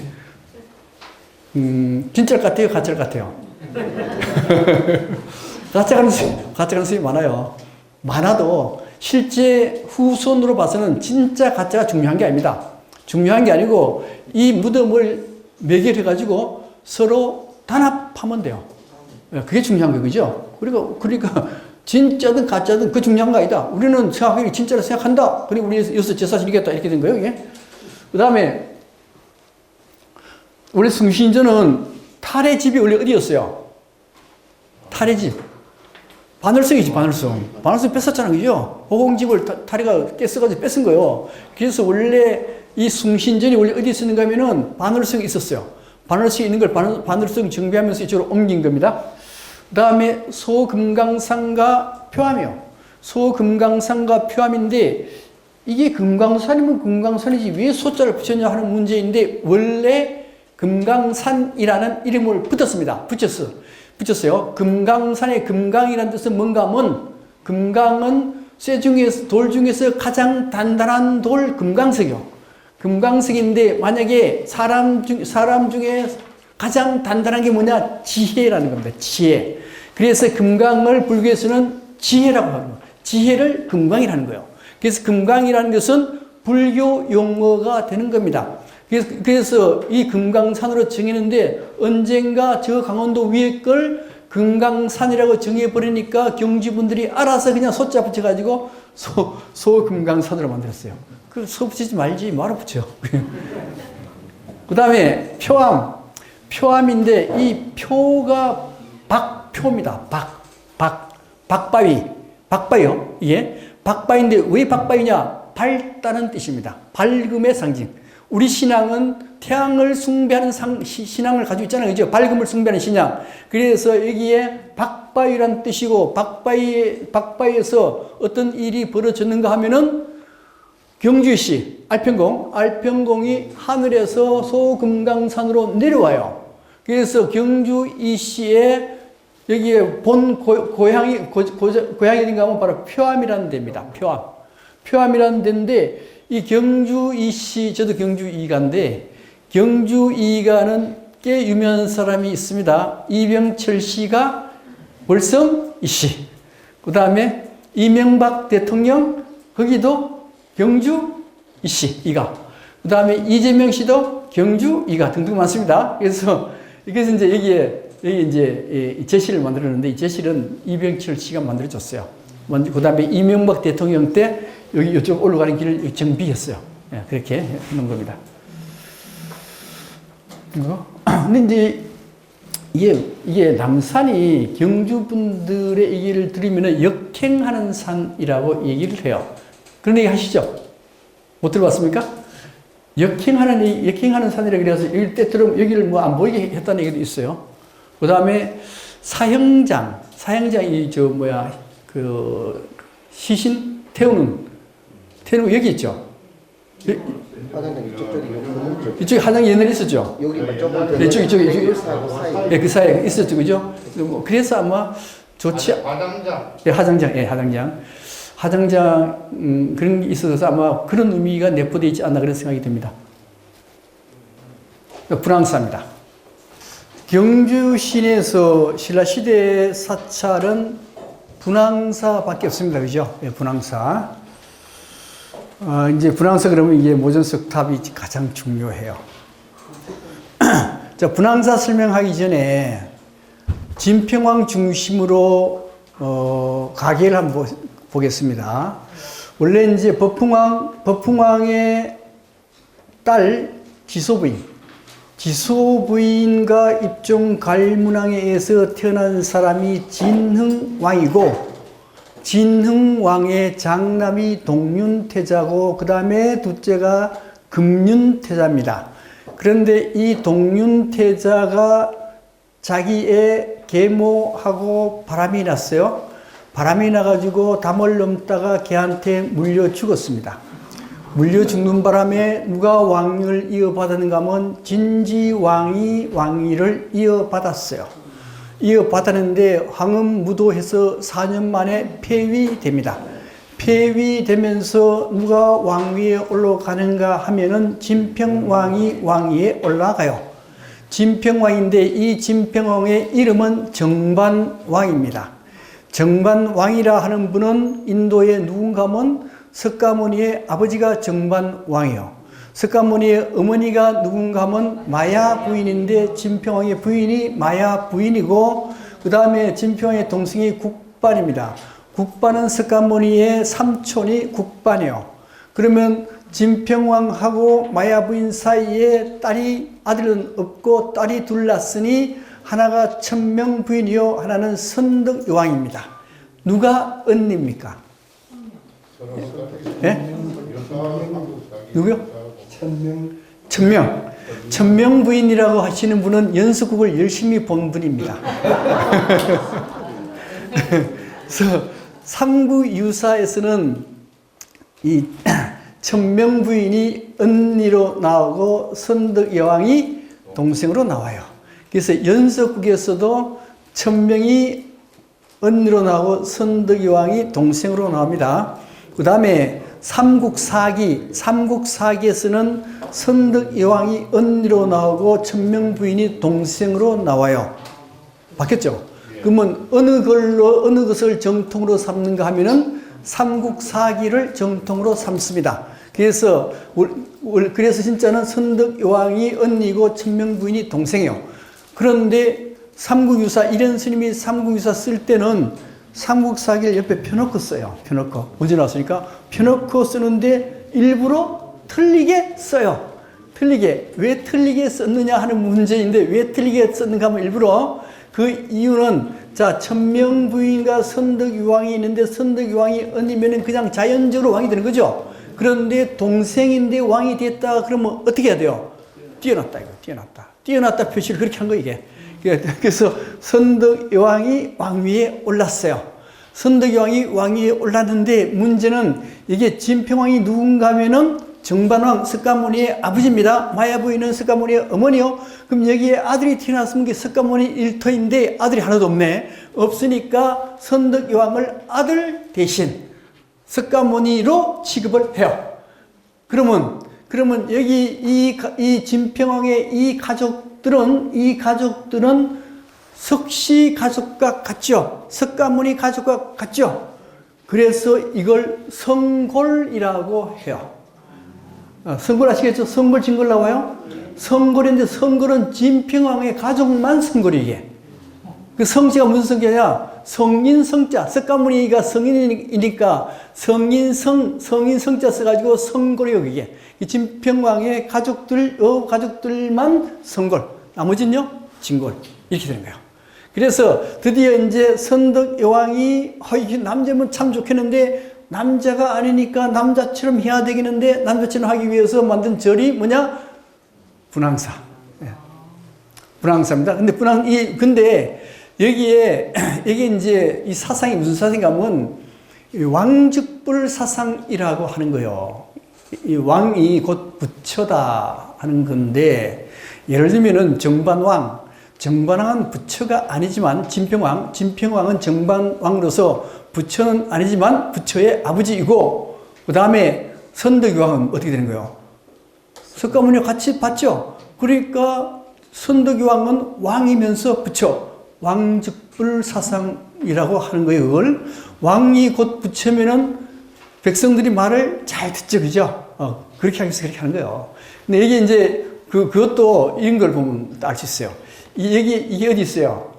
진짜 같아요? 가짜 같아요? 가짜 가능성이 많아요. 많아도 실제 후손으로 봐서는 진짜 가짜가 중요한 게 아닙니다. 중요한 게 아니고 이 무덤을 매개해가지고 서로 단합하면 돼요. 그게 중요한 거죠. 그러니까 진짜든 가짜든 그 중요한 거 아니다. 우리는 생각하기 진짜로 생각한다. 그리고 우리 여기서 제사 지내겠다. 이렇게 된 거예요. 이게. 그 다음에 원래 승신전은 탈해집이 원래 어디였어요? 탈해집. 반월성이지, 반월성. 반월성 뺐었잖아, 그죠? 호공집을 탈해가 깼어가지고 뺏은 거예요. 그래서 원래 이 숭신전이 원래 어디 있었는가 하면은 반월성이 있었어요. 반월성이 있는 걸 반월성 정비하면서 이쪽으로 옮긴 겁니다. 그 다음에 소금강산과 표암이요. 소금강산과 표암인데 이게 금강산이면 금강산이지 왜 소자를 붙였냐 하는 문제인데 원래 금강산이라는 이름을 붙였어요. 금강산의 금강이라는 뜻은 뭔가 하면 금강은 돌 중에서 가장 단단한 돌 금강석이요. 금강석인데 만약에 사람 중에 가장 단단한 게 뭐냐? 지혜라는 겁니다. 지혜. 그래서 금강을 불교에서는 지혜라고 합니다. 지혜를 금강이라는 거예요. 그래서 금강이라는 것은 불교 용어가 되는 겁니다. 그래서 이 금강산으로 정했는데 언젠가 저 강원도 위에 걸 금강산이라고 정해버리니까 경주분들이 알아서 그냥 소자 붙여가지고 소금강산으로 만들었어요. 그 소 붙이지 말지 말아 붙여. 그 다음에 표암인데 이 표가 박표입니다. 박바위요. 예. 박바위인데 왜 박바위냐? 밝다는 뜻입니다. 밝음의 상징. 우리 신앙은 태양을 숭배하는 신앙을 가지고 있잖아요. 그죠? 밝음을 숭배하는 신앙. 그래서 여기에 박바위란 뜻이고, 박바위에서 어떤 일이 벌어졌는가 하면은 경주시, 알평공이 하늘에서 소금강산으로 내려와요. 그래서 경주 이시에 여기에 고향이 어딘가 하면 바로 표암이라는 데입니다. 표암이라는 데인데, 이 경주 이시, 저도 경주 이가인데, 경주 이가는 꽤 유명한 사람이 있습니다. 이병철 씨가 월성 이시. 그 다음에 이명박 대통령, 거기도 경주 이시, 이가. 그 다음에 이재명 씨도 경주 이가 등등 많습니다. 그래서 이제 여기 이제 제시를 만들었는데 이 제시는 이병철 씨가 만들어줬어요. 그 다음에 이명박 대통령 때 이쪽 올라가는 길을 정비했어요. 예, 그렇게 하는 겁니다. 근데 이제 이게 남산이 경주분들의 얘기를 들으면 역행하는 산이라고 얘기를 해요. 그런 얘기 하시죠? 못 들어봤습니까? 역행하는 산이라고 그래서 여기 때처럼 여기를 뭐 안 보이게 했다는 얘기도 있어요. 그 다음에 사형장이 시신 태우는 여기 있죠. 화장장 이쪽에 화장 옛날에 있었죠. 여기 조금 이쪽에 그 사이에 있었죠, 그죠? 그래서 아마 좋지. 화장장. 그런 게 있어서 아마 그런 의미가 내포되어 있지 않나 그런 생각이 듭니다. 분황사입니다. 경주 시내에서 신라시대 사찰은 분황사밖에 없습니다. 그죠? 네, 분황사. 이제 분황사 그러면 이게 모전석 탑이 가장 중요해요. 자, 분황사 설명하기 전에 진평왕 중심으로 가계를 한번 보겠습니다. 원래 이제 법흥왕의 딸 지소부인과 입종 갈문왕에 의해서 태어난 사람이 진흥왕이고, 진흥왕의 장남이 동윤태자고, 그 다음에 둘째가 금윤태자입니다. 그런데 이 동윤태자가 자기의 계모하고 바람이 났어요. 바람이 나가지고 담을 넘다가 걔한테 물려 죽었습니다. 물려 죽는 바람에 누가 왕위를 이어받았는가 하면 진지왕이 왕위를 이어받았어요. 이어받았는데 황음무도해서 4년 만에 폐위됩니다. 폐위되면서 누가 왕위에 올라가는가 하면은 진평왕이 왕위에 올라가요. 진평왕인데 이 진평왕의 이름은 정반왕입니다. 정반왕이라 하는 분은 인도의 누군가 하면 석가모니의 아버지가 정반왕이요. 석가모니의 어머니가 누군가 하면 마야 부인인데 진평왕의 부인이 마야 부인이고, 그 다음에 진평왕의 동생이 국반입니다. 국반은 석가모니의 삼촌이 국반이요. 그러면 진평왕하고 마야 부인 사이에 아들은 없고 딸이 둘 낳았으니 하나가 천명 부인이요, 하나는 선덕여왕입니다. 누가 언니입니까? 예? 누구요? 천명 부인이라고 하시는 분은 연수국을 열심히 본 분입니다. 그래서 삼구유사에서는 이 천명 부인이 언니로 나오고 선덕 여왕이 동생으로 나와요. 그래서 연석국에서도 천명이 언니로 나오고 선덕 여왕이 동생으로 나옵니다. 그 다음에 삼국사기에서는 선덕 여왕이 언니로 나오고 천명 부인이 동생으로 나와요. 바뀌었죠? 그러면 어느 것을 정통으로 삼는가 하면은 삼국사기를 정통으로 삼습니다. 그래서 진짜는 선덕 여왕이 언니고 천명 부인이 동생이에요. 그런데 삼국유사, 이런 스님이 삼국유사 쓸 때는 삼국사기를 옆에 펴놓고 써요. 펴놓고. 언제 나왔으니까? 펴놓고 쓰는데 일부러 틀리게 써요. 틀리게. 왜 틀리게 썼느냐 하는 문제인데, 왜 틀리게 썼는가 하면 일부러 그 이유는, 자, 천명 부인과 선덕 여왕이 있는데 선덕 여왕이 언니면은 그냥 자연적으로 왕이 되는 거죠. 그런데 동생인데 왕이 됐다 그러면 어떻게 해야 돼요? 뛰어났다, 이거. 뛰어났다 표시를 그렇게 한 거, 이게. 그래서 선덕 여왕이 왕위에 올랐어요. 선덕 여왕이 왕위에 올랐는데 문제는 이게 진평왕이 누군가 하면은 정반왕 석가모니의 아버지입니다. 마야 부인은 석가모니의 어머니요. 그럼 여기에 아들이 태어났으면 게 석가모니 일터인데 아들이 하나도 없네. 없으니까 선덕 여왕을 아들 대신 석가모니로 취급을 해요. 그러면 여기 이 진평왕의 이 가족들은 석시 가족과 같죠. 석가모니 가족과 같죠. 그래서 이걸 성골이라고 해요. 성골 아시겠죠? 성골 진골 나와요? 성골인데 성골은 진평왕의 가족만 성골이게. 그 성씨가 무슨 성자냐? 성인 성자. 석가모니가 성인이니까 성인 성자 써가지고 성골이요, 그게. 진평왕의 가족들만 성골. 나머지는요? 진골. 이렇게 되는 거예요. 그래서 드디어 이제 선덕 여왕이, 남자면 참 좋겠는데, 남자가 아니니까 남자처럼 해야 되겠는데, 남자처럼 하기 위해서 만든 절이 뭐냐? 분황사. 분황사입니다. 근데 여기에 이제 이 사상이 무슨 사상인가 하면 왕즉불 사상이라고 하는 거예요. 이 왕이 곧 부처다 하는 건데, 예를 들면은 정반왕은 부처가 아니지만 진평왕은 정반왕으로서 부처는 아니지만 부처의 아버지이고, 그 다음에 선덕여왕은 어떻게 되는 거예요? 석가모니와 같이 봤죠? 그러니까 선덕여왕은 왕이면서 부처, 왕즉불 사상이라고 하는 거예요. 그걸 왕이 곧 부처면은 백성들이 말을 잘 듣죠, 그죠? 그렇게 하기 위해서 그렇게 하는 거예요. 근데 이게 이제 그것도 이런 걸 보면 알 수 있어요. 이게 어디 있어요?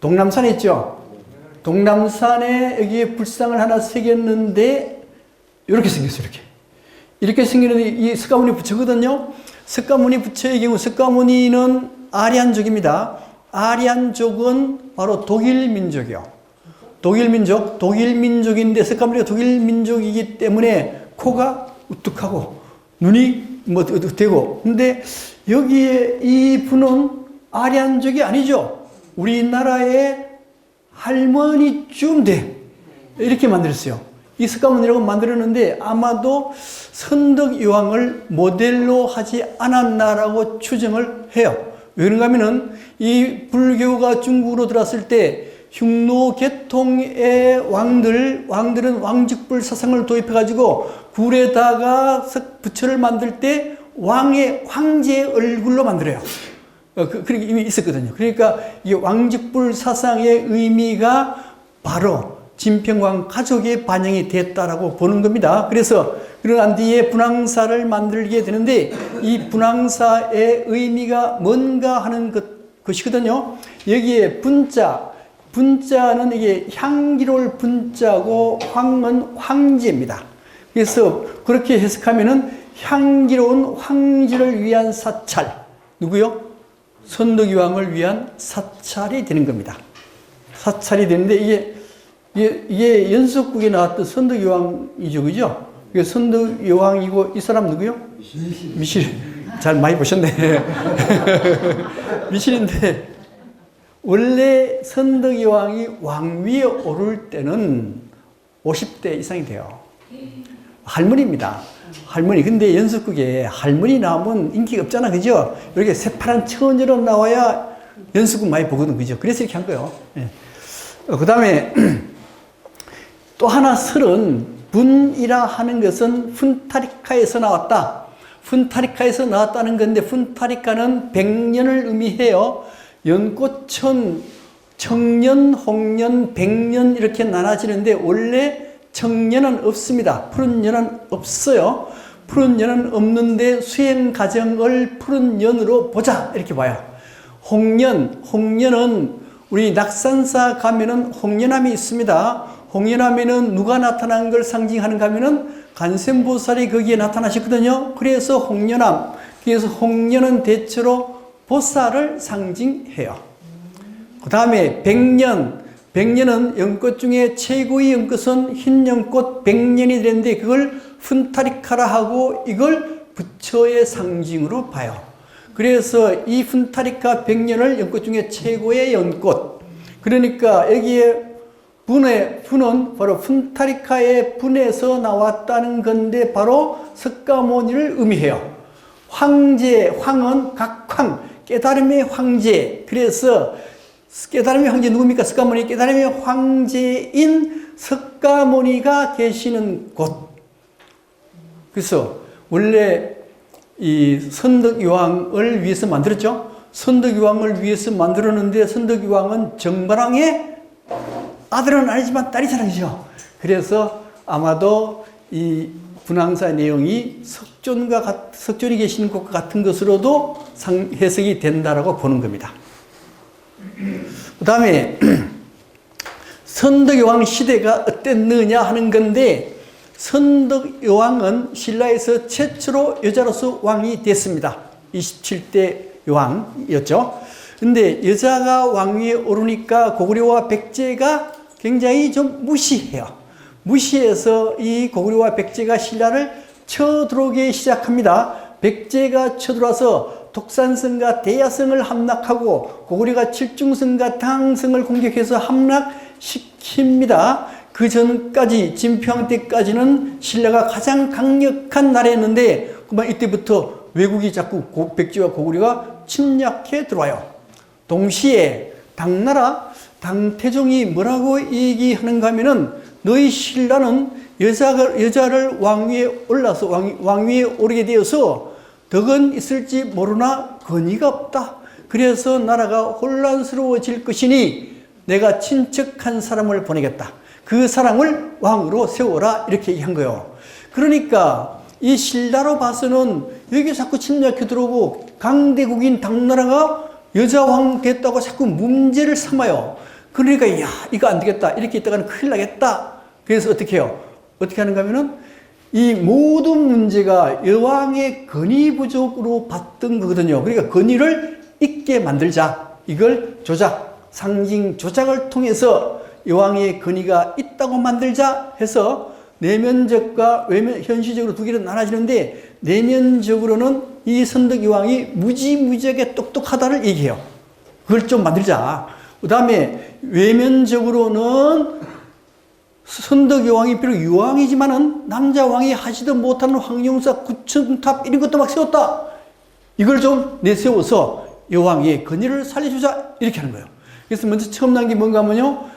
동남산에 있죠? 동남산에 여기에 불상을 하나 새겼는데, 이렇게 생겼어요, 이렇게 생기는데, 이 석가모니 부처거든요? 석가모니 부처의 경우, 석가모니는 아리안족입니다. 아리안족은 바로 독일민족이요. 독일민족인데, 석가모니가 독일민족이기 때문에 코가 우뚝하고, 눈이 되고, 근데 여기에 이 분은 아리안족이 아니죠. 우리나라의 할머니쯤 돼. 이렇게 만들었어요. 이 석가모니라고 만들었는데 아마도 선덕 여왕을 모델로 하지 않았나라고 추정을 해요. 왜 그런가 하면은 이 불교가 중국으로 들어왔을 때 흉노 계통의 왕들은 왕즉불 사상을 도입해가지고 굴에다가 부처를 만들 때 황제의 얼굴로 만들어요. 그렇게 이미 있었거든요. 그러니까 이 왕즉불 사상의 의미가 바로 진평왕 가족에 반영이 됐다라고 보는 겁니다. 그래서 그러한 뒤에 분황사를 만들게 되는데, 이 분황사의 의미가 뭔가 하는 것이거든요. 여기에 분자는 이게 향기로울 분자고, 황은 황제입니다. 그래서 그렇게 해석하면은 향기로운 황제를 위한 사찰. 누구요? 선덕여왕을 위한 사찰이 되는 겁니다. 사찰이 되는데, 이게 연속국에 나왔던 선덕여왕이죠, 그죠? 이게 선덕여왕이고, 이 사람 누구요? 미실. 잘 많이 보셨네. 미실인데, 원래 선덕여왕이 왕위에 오를 때는 50대 이상이 돼요. 할머니입니다. 할머니. 근데 연습극에 할머니 나오면 인기가 없잖아. 그죠? 이렇게 새파란 처녀로 나와야 연습극 많이 보거든. 그죠? 그래서 이렇게 한 거예요. 예. 그 다음에 또 하나 설은 분이라 하는 것은 푼타리카에서 나왔다. 푼타리카에서 나왔다는 건데 푼타리카는 백년을 의미해요. 연꽃천, 청년, 홍년, 백년 이렇게 나눠지는데 원래 청년은 없습니다. 푸른 년은 없어요. 푸른 년은 없는데 수행 과정을 푸른 년으로 보자 이렇게 봐요. 홍년은 우리 낙산사 가면은 홍련암이 있습니다. 홍련암에는 누가 나타난 걸 상징하는가 하면은 관세음보살이 거기에 나타나셨거든요. 그래서 홍련암, 그래서 홍련은 대체로 보살을 상징해요. 그 다음에 백년은 연꽃 중에 최고의 연꽃은 흰 연꽃 백년이 되는데 그걸 푼타리카라 하고 이걸 부처의 상징으로 봐요. 그래서 이 푼타리카 백년을 연꽃 중에 최고의 연꽃. 그러니까 여기에 분은 바로 푼타리카의 분에서 나왔다는 건데 바로 석가모니를 의미해요. 황은 각황, 깨달음의 황제. 그래서 깨달음의 황제 누굽니까? 석가모니. 깨달음의 황제인 석가모니가 계시는 곳. 그래서 원래 이 선덕여왕을 위해서 만들었죠. 선덕여왕을 위해서 만들었는데 선덕여왕은 정발왕의 아들은 아니지만 딸이 자랑이죠. 그래서 아마도 이 분황사 내용이 석존이 계시는 곳과 같은 것으로도 해석이 된다라고 보는 겁니다. 그 다음에 선덕여왕 시대가 어땠느냐 하는 건데 선덕여왕은 신라에서 최초로 여자로서 왕이 됐습니다. 27대 여왕이었죠. 근데 여자가 왕위에 오르니까 고구려와 백제가 굉장히 좀 무시해요. 무시해서 이 고구려와 백제가 신라를 쳐들어오기 시작합니다. 백제가 쳐들어와서 독산성과 대야성을 함락하고 고구려가 칠중성과 당성을 공격해서 함락시킵니다. 그 전까지 진평 때까지는 신라가 가장 강력한 나라였는데 그만 이때부터 외국이 자꾸 백제와 고구려가 침략해 들어와요. 동시에 당나라 당태종이 뭐라고 얘기하는가 하면은 너희 신라는 여자를 왕위에 올라서 왕위에 오르게 되어서 덕은 있을지 모르나 건의가 없다. 그래서 나라가 혼란스러워질 것이니 내가 친척한 사람을 보내겠다. 그 사람을 왕으로 세워라. 이렇게 얘기한 거예요. 그러니까 이 신라로 봐서는 여기 자꾸 침략해 들어오고 강대국인 당나라가 여자왕 됐다고 자꾸 문제를 삼아요. 그러니까 야 이거 안 되겠다. 이렇게 있다가는 큰일 나겠다. 그래서 어떻게 해요? 어떻게 하는가 하면은 이 모든 문제가 여왕의 건의 부족으로 봤던 거거든요. 그러니까 건의를 있게 만들자. 이걸 상징 조작을 통해서 여왕의 건의가 있다고 만들자 해서 내면적과 현실적으로 두 개로 나눠지는데 내면적으로는 이 선덕여왕이 무지무지하게 똑똑하다를 얘기해요. 그걸 좀 만들자. 그 다음에 외면적으로는 선덕여왕이 비록 여왕이지만은 남자왕이 하지도 못하는 황룡사 구천탑 이런 것도 막 세웠다. 이걸 좀 내세워서 여왕의 건의를 살려주자. 이렇게 하는 거예요. 그래서 먼저 처음 나온 게 뭔가 하면요.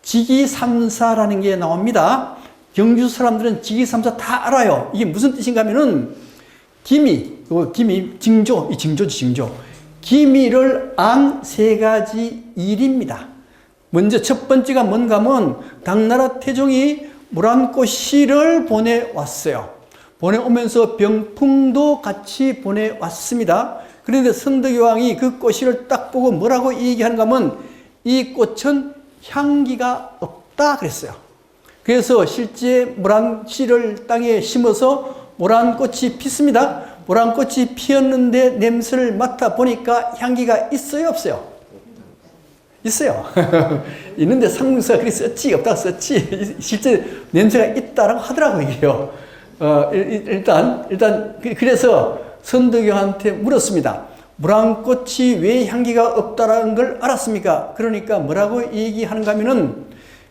직위삼사라는 게 나옵니다. 경주 사람들은 직위삼사 다 알아요. 이게 무슨 뜻인가 하면은 기미, 징조, 이 징조지, 징조. 기미를 안 세 가지 일입니다. 먼저 첫 번째가 뭔가 하면 당나라 태종이 모란꽃씨를 보내왔어요. 보내오면서 병풍도 같이 보내왔습니다. 그런데 선덕여왕이 그 꽃씨를 딱 보고 뭐라고 얘기하는가 하면 이 꽃은 향기가 없다 그랬어요. 그래서 실제 모란씨를 땅에 심어서 모란꽃이 피습니다. 모란꽃이 피었는데 냄새를 맡아보니까 향기가 있어요 없어요? 있어요. 있는데 상문사가 그리 썼지 없다고 썼지 실제 냄새가 있다라고 하더라고요. 이게요. 일단 그래서 선덕여왕한테 물었습니다. 모란꽃이 왜 향기가 없다라는 걸 알았습니까? 그러니까 뭐라고 얘기하는가 하면은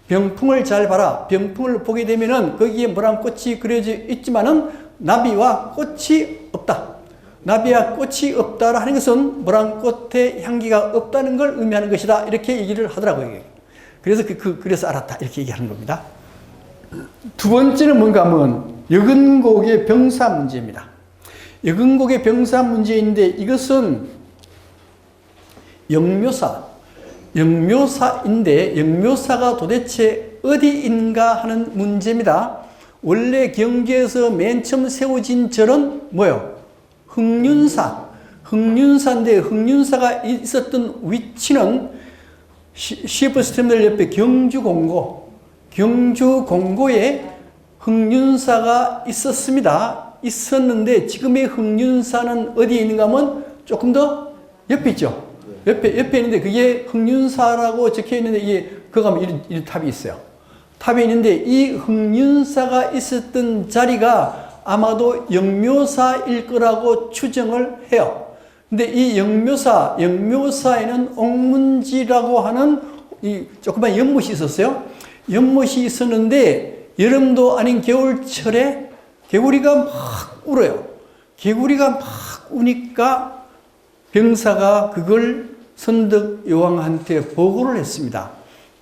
병풍을 잘 봐라. 병풍을 보게 되면은 거기에 모란 꽃이 그려져 있지만은 나비와 꽃이 없다. 나비와 꽃이 없다라 하는 것은 모란 꽃의 향기가 없다는 걸 의미하는 것이다. 이렇게 얘기를 하더라고요. 그래서 그래서 알았다. 이렇게 얘기하는 겁니다. 두 번째는 뭔가 하면 역은곡의 병사 문제입니다. 역은곡의 병사 문제인데 이것은 영묘사인데 영묘사가 도대체 어디인가 하는 문제입니다. 원래 경계에서 맨 처음 세워진 절은 뭐예요? 흑륜사인데 흑륜사가 있었던 위치는 시애플스터미널 옆에 경주공고에 흑륜사가 있었는데 지금의 흑륜사는 어디에 있는가 하면 조금 더 옆에 있죠. 옆에 있는데 그게 흑륜사라고 적혀 있는데 이게 그거 가면 이런 탑이 있어요. 탑이 있는데 이 흑륜사가 있었던 자리가 아마도 영묘사일 거라고 추정을 해요. 근데 이 영묘사에는 옥문지라고 하는 이 조그만 연못이 있었어요. 연못이 있었는데 여름도 아닌 겨울철에 개구리가 막 울어요. 개구리가 막 우니까 병사가 그걸 선덕 여왕한테 보고를 했습니다.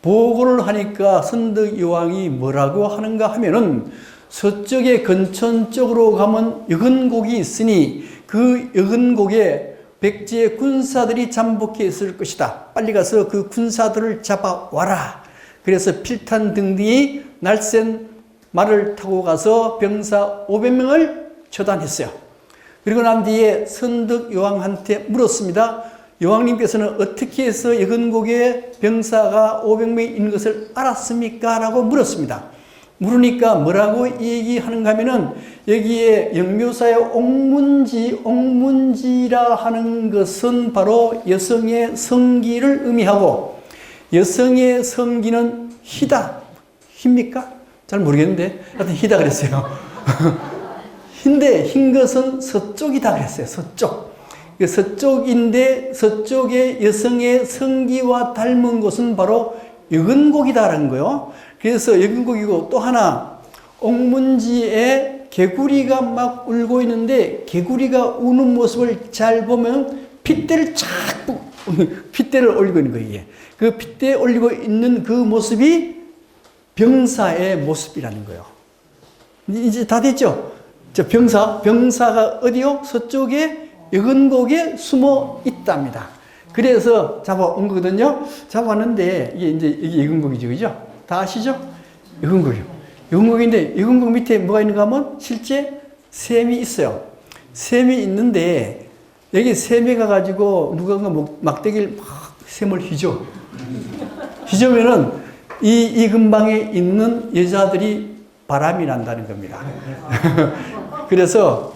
보고를 하니까 선덕 여왕이 뭐라고 하는가 하면은 서쪽에 근천 쪽으로 가면 역은곡이 있으니 그 역은곡에 백제의 군사들이 잠복해 있을 것이다. 빨리 가서 그 군사들을 잡아와라. 그래서 필탄 등등이 날쌘 말을 타고 가서 병사 500명을 처단했어요. 그리고 난 뒤에 선덕 여왕한테 물었습니다. 여왕님께서는 어떻게 해서 역은곡에 병사가 500명이 있는 것을 알았습니까? 라고 물었습니다. 물으니까 뭐라고 얘기하는가 하면은 여기에 영묘사의 옥문지라 하는 것은 바로 여성의 성기를 의미하고 여성의 성기는 힙니까? 잘 모르겠는데 하여튼 희다 그랬어요. 흰 것은 서쪽이다 그랬어요. 서쪽인데 서쪽의 여성의 성기와 닮은 곳은 바로 역은곡이다라는 거예요. 그래서 역은곡이고 또 하나 옥문지에 개구리가 막 울고 있는데 개구리가 우는 모습을 잘 보면 핏대를 올리고 있는 거예요. 이게. 그 핏대 올리고 있는 그 모습이 병사의 모습이라는 거예요. 이제 다 됐죠? 병사가 어디요? 서쪽에 역은곡에 숨어 있답니다. 그래서 잡아온 거거든요. 잡아왔는데 이게 역은곡이죠, 그죠? 다 아시죠? 역은곡이요. 역은곡인데 역은곡 밑에 뭐가 있는가 하면 실제 샘이 있어요. 샘이 있는데 여기 샘에 가가지고 누군가 막대기를 막 샘을 휘저으면은 이 근방에 있는 여자들이 바람이 난다는 겁니다. 그래서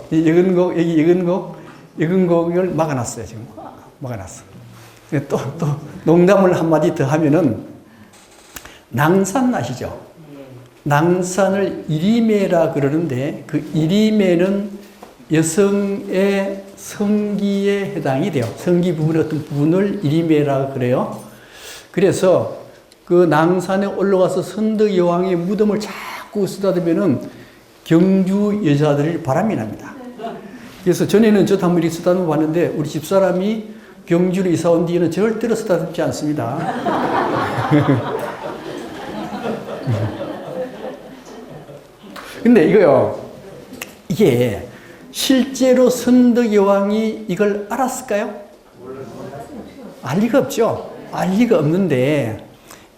역은곡을 막아놨어요, 지금. 막아놨어. 또 농담을 한마디 더 하면은 낭산 아시죠? 낭산을 이리매라 그러는데 그 이리매는 여성의 성기에 해당이 돼요. 성기 부분의 어떤 부분을 이리매라 그래요. 그래서 그 낭산에 올라가서 선덕 여왕의 무덤을 자꾸 쓰다듬으면은 경주 여자들이 바람이 납니다. 그래서 전에는 저도 한번 이렇게 쓰다듬어 봤는데 우리 집사람이 경주로 이사 온 뒤에는 절대로 쓰다듬지 않습니다. 근데 이게 실제로 선덕 여왕이 이걸 알았을까요? 알 리가 없죠. 알 리가 없는데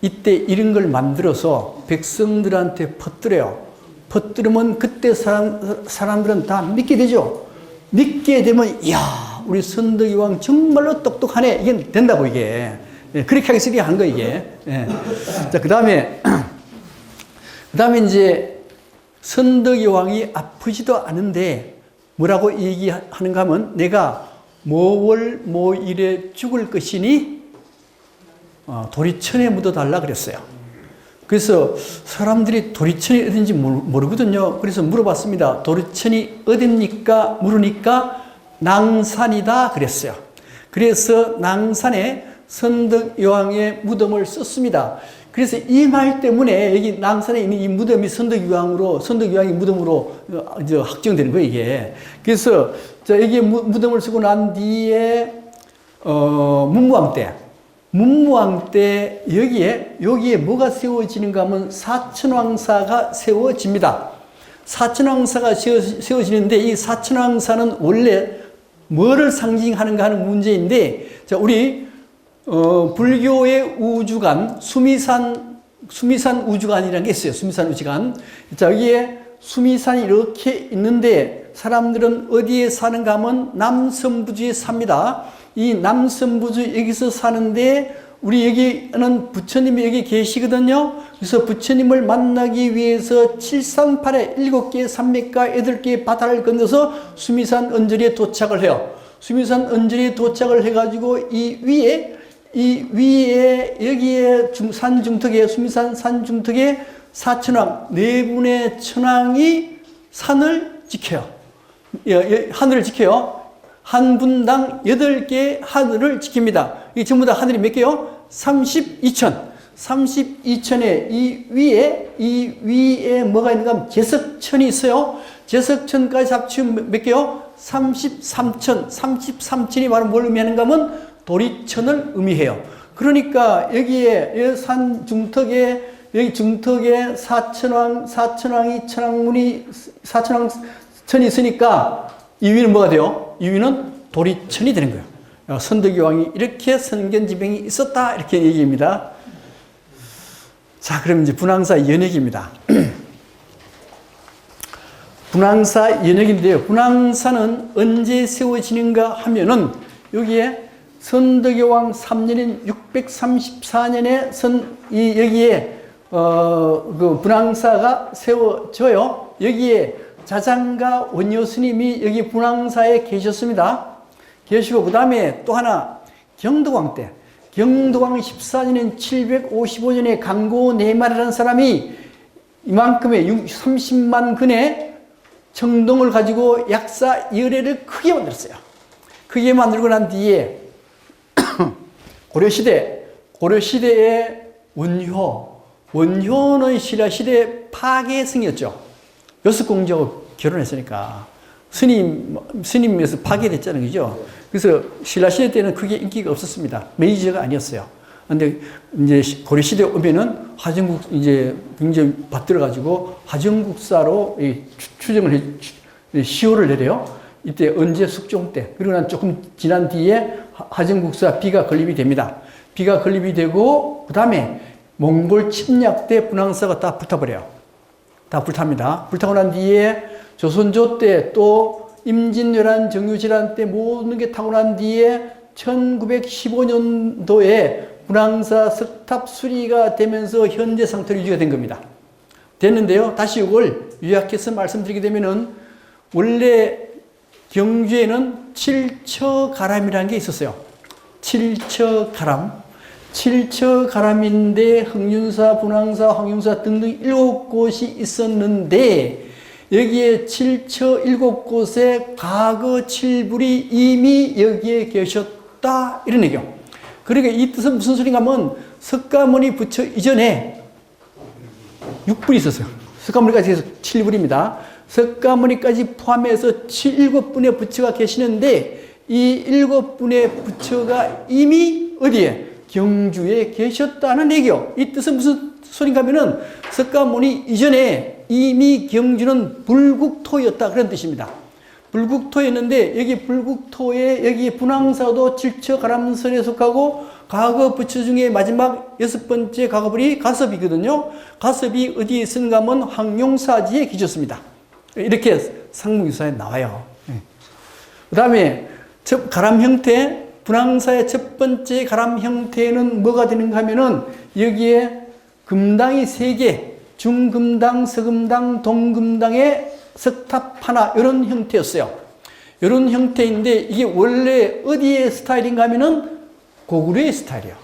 이때 이런 걸 만들어서 백성들한테 퍼뜨려요. 퍼뜨리면 그때 사람들은 다 믿게 되죠. 믿게 되면 이야 우리 선덕 여왕 정말로 똑똑하네. 이게 된다고 이게. 그렇게 하기 쓰리 한 거 이게. 자 그다음에 이제 선덕 여왕이 아프지도 않은데 뭐라고 얘기하는가 하면 내가 모월 모일에 죽을 것이니 도리천에 묻어달라 그랬어요. 그래서 사람들이 도리천이 어딘지 모르거든요. 그래서 물어봤습니다. 도리천이 어딥니까? 물으니까 낭산이다 그랬어요. 그래서 낭산에 선덕 여왕의 무덤을 썼습니다. 그래서 이 말 때문에 여기 낭산에 있는 이 무덤이 선덕유황의 무덤으로 확정되는 거예요, 이게. 그래서 자, 여기에 무덤을 쓰고 난 뒤에 문무왕 때 여기에 뭐가 세워지는가 하면 사천왕사가 세워집니다. 사천왕사가 세워지는데 이 사천왕사는 원래 뭐를 상징하는가 하는 문제인데, 자, 우리 불교의 우주관, 수미산 우주관이라는 게 있어요. 수미산 우주관. 자, 여기에 수미산이 이렇게 있는데 사람들은 어디에 사는가 하면 남선부주에 삽니다. 이 남선부주 여기서 사는데 우리 여기는 부처님이 여기 계시거든요. 그래서 부처님을 만나기 위해서 738에 7개의 산맥과 8개의 바다를 건너서 수미산 언저리에 도착을 해요. 수미산 언저리에 도착을 해가지고 이 위에 여기에 산 중턱에 수미산 산 중턱에 사천왕 네 분의 천왕이 산을 지켜요. 하늘을 지켜요. 한 분당 8개의 하늘을 지킵니다. 이게 전부 다 하늘이 몇 개요? 32천. 32천에 이 위에 뭐가 있는가 하면 제석천이 있어요. 제석천까지 합치면 몇 개요? 33천. 33천이 바로 뭘 의미하는가 하면 도리천을 의미해요. 그러니까 여기에 산 중턱에 여기 중턱에 사천왕이 사천왕천이 있으니까 이 위는 뭐가 돼요? 이 위는 도리천이 되는 거예요. 선덕여왕이 이렇게 선견지병이 있었다 이렇게 얘기입니다. 자, 그럼 이제 분황사 연역입니다. 분황사 연역인데요. 분황사는 언제 세워지는가 하면은 여기에 선덕여왕 3년인 634년에 여기에 그 분황사가 세워져요. 여기에 자장가 원효스님이 여기 분황사에 계셨습니다. 계시고 그 다음에 또 하나 경덕왕 때 경덕왕 14년인 755년에 강고네말이라는 사람이 이만큼의 30만 근의 청동을 가지고 약사 열애를 크게 만들었어요. 크게 만들고 난 뒤에 고려시대의 원효는 신라시대 파괴승이었죠. 여섯공주하고 결혼했으니까 스님에서 파괴됐잖아요. 그죠? 그래서 신라시대 때는 그게 인기가 없었습니다. 메이저가 아니었어요. 근데 이제 고려시대 오면은 화정국 이제 굉장히 받들어가지고 화정국사로 추정을 시호를 내려요. 이때 언제 숙종 때. 그리고 난 조금 지난 뒤에 화정국사 비가 건립이 됩니다. 비가 건립이 되고 그 다음에 몽골 침략 때 분황사가 다 불타버려요. 다 불탑니다. 불타고 난 뒤에 조선조 때 또 임진왜란 정유질환 때 모든 게 타고 난 뒤에 1915년도에 분황사 석탑 수리가 되면서 현재 상태로 유지가 된 겁니다. 됐는데요. 다시 이걸 요약해서 말씀드리게 되면은 원래 경주에는 칠처가람이라는 게 있었어요. 칠처가람인데 흥윤사, 분황사, 황윤사 등등 7곳이 있었는데 여기에 칠처 7곳에 과거 칠불이 이미 여기에 계셨다 이런 얘기요. 그러니까 이 뜻은 무슨 소리인가 하면 석가모니 부처 이전에 6불이 있었어요. 석가모니까지 해서 7불입니다. 석가모니까지 포함해서 7분의 부처가 계시는데 이 7분의 부처가 이미 어디에? 경주에 계셨다는 얘기요. 이 뜻은 무슨 소린가 하면은 석가모니 이전에 이미 경주는 불국토였다 그런 뜻입니다. 불국토였는데 여기 불국토에 여기 분황사도 칠처가람선에 속하고 과거 부처 중에 마지막 6번째 과거불이 가섭이거든요. 가섭이 어디에 있는가 하면 황룡사지에 계셨습니다. 이렇게 상무유사에 나와요. 그 다음에 가람 형태, 분황사의 첫 번째 가람 형태는 뭐가 되는가 하면은 여기에 금당이 3개, 중금당, 서금당, 동금당의 석탑 하나, 이런 형태였어요. 이런 형태인데 이게 원래 어디의 스타일인가 하면은 고구려의 스타일이에요.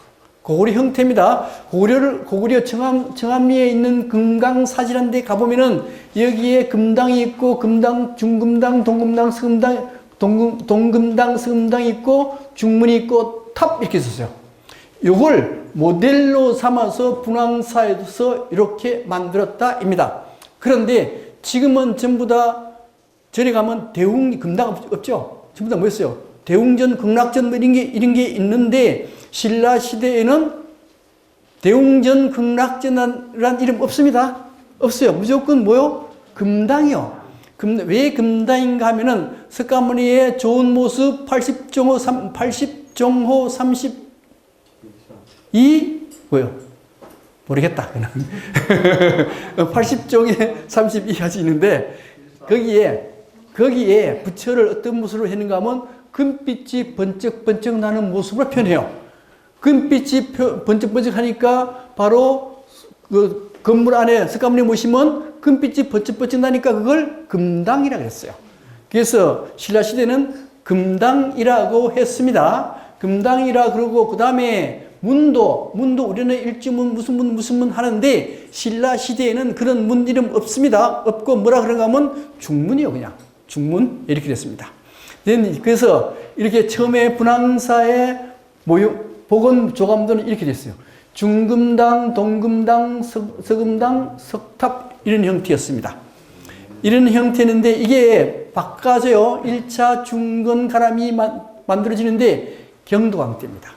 고구려 형태입니다. 고구려 청암리에 있는 금강사지라는 데 가보면은 여기에 금당이 있고, 금당, 중금당, 동금당, 서금당, 동금당, 서금당이 있고, 중문이 있고, 탑 이렇게 있었어요. 요걸 모델로 삼아서 분황사에서 이렇게 만들었다입니다. 그런데 지금은 전부 다 절에 가면 대웅 금당 없죠? 전부 다 뭐였어요? 대웅전, 극락전 이런 게 있는데 신라 시대에는 대웅전, 극락전이라는 이름 없습니다. 없어요. 무조건 뭐요? 금당이요. 왜 금당인가 하면은 석가모니의 좋은 모습 80종호 32 뭐요? 모르겠다. 그냥 80종에 32가지 있는데 거기에 부처를 어떤 모습으로 했는가 하면 금빛이 번쩍번쩍 나는 모습으로 표현해요. 금빛이 번쩍번쩍 하니까 바로 그 건물 안에 석가모니 모시면 금빛이 번쩍번쩍 나니까 그걸 금당이라고 했어요. 그래서 신라시대는 금당이라고 했습니다. 금당이라 그러고 그 다음에 문도 우리는 일주문 무슨 문 하는데 신라시대에는 그런 문 이름 없습니다. 없고 뭐라 그런가 하면 중문이요. 그냥 중문 이렇게 됐습니다. 그래서 이렇게 처음에 분황사의 복원 조감도는 이렇게 됐어요. 중금당, 동금당, 서금당, 석탑 이런 형태였습니다. 이런 형태인데 이게 바꿔져요. 1차 중건 가람이 만들어지는데 경도왕 때입니다.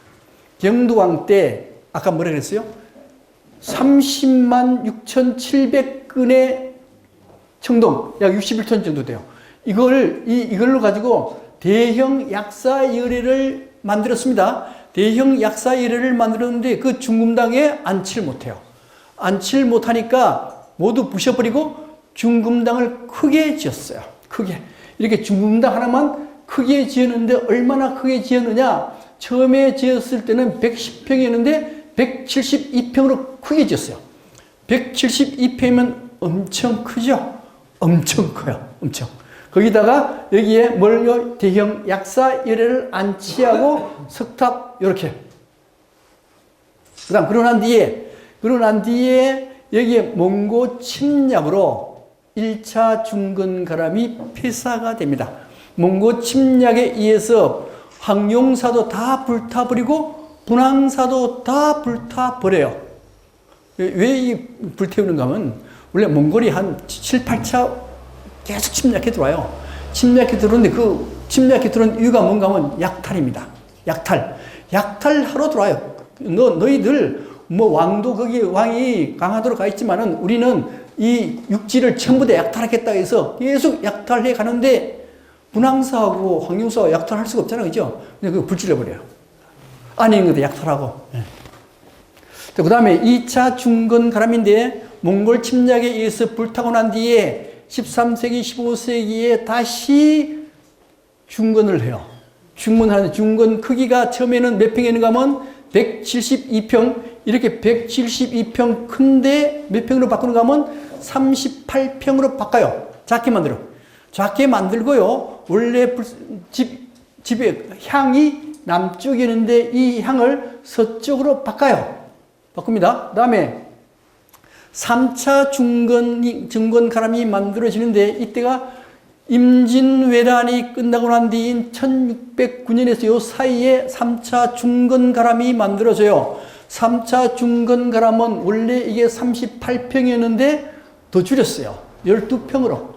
경도왕 때 아까 뭐라 그랬어요? 30만 6,700근의 청동 약 61톤 정도 돼요. 이걸로 가지고 대형 약사열애를 만들었습니다. 대형 약사열애를 만들었는데 그 중금당에 앉지를 못해요. 앉지를 못하니까 모두 부셔버리고 중금당을 크게 지었어요. 크게. 이렇게 중금당 하나만 크게 지었는데 얼마나 크게 지었느냐? 처음에 지었을 때는 110평이었는데 172평으로 크게 지었어요. 172평이면 엄청 크죠? 엄청 커요. 엄청. 거기다가 여기에 뭘요? 대형 약사열애를 안치하고 석탑 이렇게. 그다음 그러고 난 뒤에 여기에 몽고 침략으로 1차 중건가람이 폐사가 됩니다. 몽고 침략에 의해서 황룡사도 다 불타버리고 분황사도 다 불타버려요. 왜 이 불태우는가 하면 원래 몽골이 한 7, 8차 계속 침략해 들어와요. 침략해 들어오는데 그 침략해 들어온 이유가 뭔가 하면 약탈입니다. 약탈하러 들어와요. 너희들 뭐 왕도 거기 왕이 강화도로 가 있지만은 우리는 이 육지를 전부 다 약탈하겠다 해서 계속 약탈해 가는데 분황사하고 황룡사하고 약탈할 수가 없잖아요. 그죠? 근데 그거 불질러버려요. 아닌 것도 약탈하고. 네. 그 다음에 2차 중건가람인데 몽골 침략에 의해서 불타고 난 뒤에 13세기, 15세기에 다시 중건을 해요. 중건하는 중건 크기가 처음에는 몇 평이었는가 하면 172평, 이렇게 172평 큰데 몇 평으로 바꾸는가 하면 38평으로 바꿔요. 작게 만들어. 작게 만들고요. 원래 집의 향이 남쪽이었는데 이 향을 서쪽으로 바꿔요. 바꿉니다. 그 다음에 3차 중건가람이 만들어지는데 이때가 임진왜란이 끝나고 난 뒤인 1609년에서 요 사이에 3차 중건가람이 만들어져요. 3차 중건가람은 원래 이게 38평이었는데 더 줄였어요. 12평으로.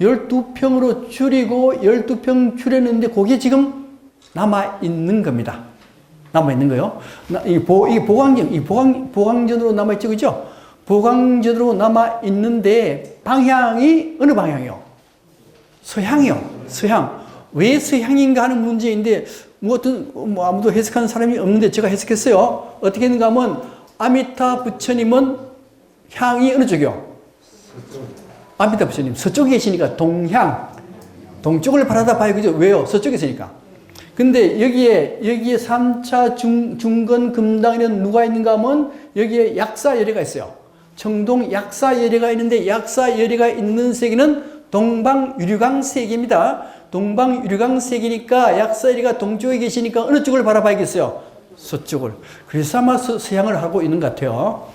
12평으로 줄이고 12평 줄였는데 그게 지금 남아있는 겁니다. 남아있는 거요. 이 보강전으로 남아있죠. 그죠? 보강전으로 남아있는데 방향이 어느 방향이요? 서향이요. 서향. 왜 서향인가 하는 문제인데 아무도 해석하는 사람이 없는데 제가 해석했어요. 어떻게 했는가 하면 아미타 부처님은 향이 어느 쪽이요? 아미타 부처님 서쪽에 계시니까 동쪽을 바라다 봐요. 그죠? 왜요? 서쪽에 있으니까. 근데 여기에 3차 중건 금당에는 누가 있는가 하면 여기에 약사열애가 있어요. 청동 약사열애가 있는데 약사열애가 있는 세계는 동방유류강 세계입니다. 동방유류강 세계니까 약사열애가 동쪽에 계시니까 어느 쪽을 바라봐야겠어요? 서쪽을. 그래서 아마 서향을 하고 있는 것 같아요.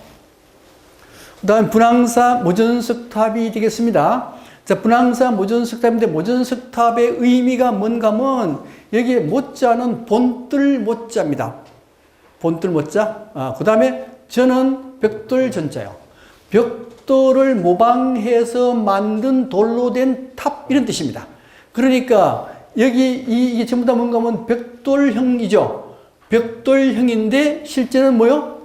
그 다음 분황사 모전석탑이 되겠습니다. 자, 분황사 모전석탑인데 모전석탑의 의미가 뭔가 하면 여기에 모자는 본뜰 모자입니다. 본돌 모자. 그 다음에 전은 벽돌 전자요. 벽돌을 모방해서 만든 돌로 된 탑, 이런 뜻입니다. 그러니까 여기 이게 전부 다 뭔가 하면 벽돌형이죠. 벽돌형인데 실제는 뭐요?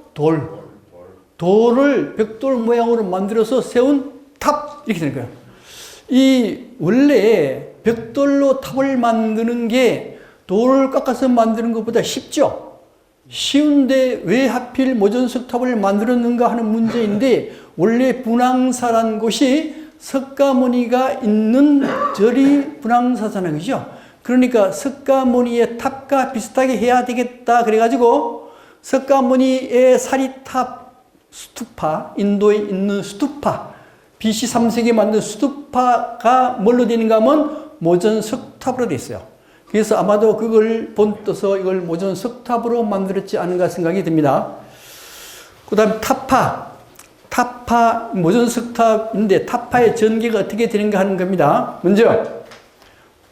돌을 벽돌 모양으로 만들어서 세운 탑, 이렇게 되는 거예요. 이 원래 벽돌로 탑을 만드는 게 돌을 깎아서 만드는 것보다 쉽죠. 쉬운데 왜 하필 모전석 탑을 만들었는가 하는 문제인데, 원래 분황사란 곳이 석가모니가 있는 절이 분황사잖아요. 그죠? 그러니까 석가모니의 탑과 비슷하게 해야 되겠다 그래가지고 석가모니의 사리탑 스투파, 인도에 있는 스투파, BC 3세기에 만든 스투파가 뭘로 되는가 하면 모전석탑으로 되어 있어요. 그래서 아마도 그걸 본떠서 이걸 모전석탑으로 만들었지 않은가 생각이 듭니다. 그 다음 타파, 모전석탑인데 타파의 전개가 어떻게 되는가 하는 겁니다. 먼저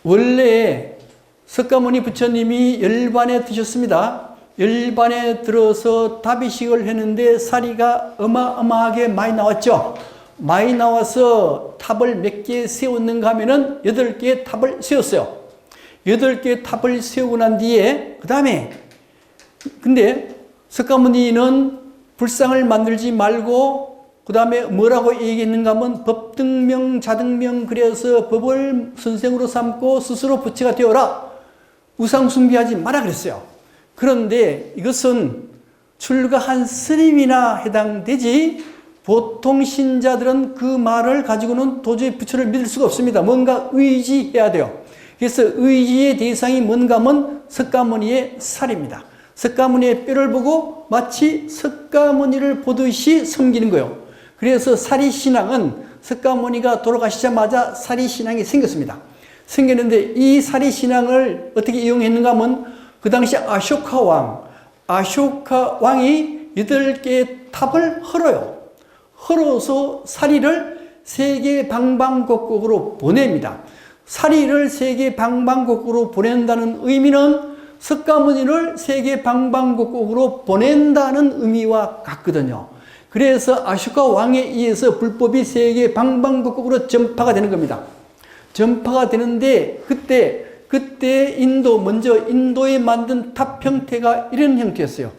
원래 석가모니 부처님이 열반에 드셨습니다. 열반에 들어서 다비식을 했는데 사리가 어마어마하게 많이 나왔죠. 많이 나와서 탑을 몇 개 세웠는가 하면은 8개의 탑을 세웠어요. 8개의 탑을 세우고 난 뒤에 그 다음에 근데 석가모니는 불상을 만들지 말고 그 다음에 뭐라고 얘기했는가 하면 법등명 자등명 그래서 법을 선생으로 삼고 스스로 부처가 되어라. 우상 숭배하지 마라 그랬어요. 그런데 이것은 출가한 스님이나 해당되지 보통 신자들은 그 말을 가지고는 도저히 부처를 믿을 수가 없습니다. 뭔가 의지해야 돼요. 그래서 의지의 대상이 뭔가 하면 석가모니의 살입니다. 석가모니의 뼈를 보고 마치 석가모니를 보듯이 섬기는 거예요. 그래서 사리신앙은 석가모니가 돌아가시자마자 사리신앙이 생겼습니다. 생겼는데 이 사리신앙을 어떻게 이용했는가 하면 그 당시 아쇼카 왕이 8개의 탑을 헐어요. 헐어서 사리를 세계 방방곡곡으로 보냅니다. 사리를 세계 방방곡곡으로 보낸다는 의미는 석가모니를 세계 방방곡곡으로 보낸다는 의미와 같거든요. 그래서 아쇼카 왕에 의해서 불법이 세계 방방곡곡으로 전파가 되는 겁니다. 전파가 되는데 그때 인도에 만든 탑 형태가 이런 형태였어요.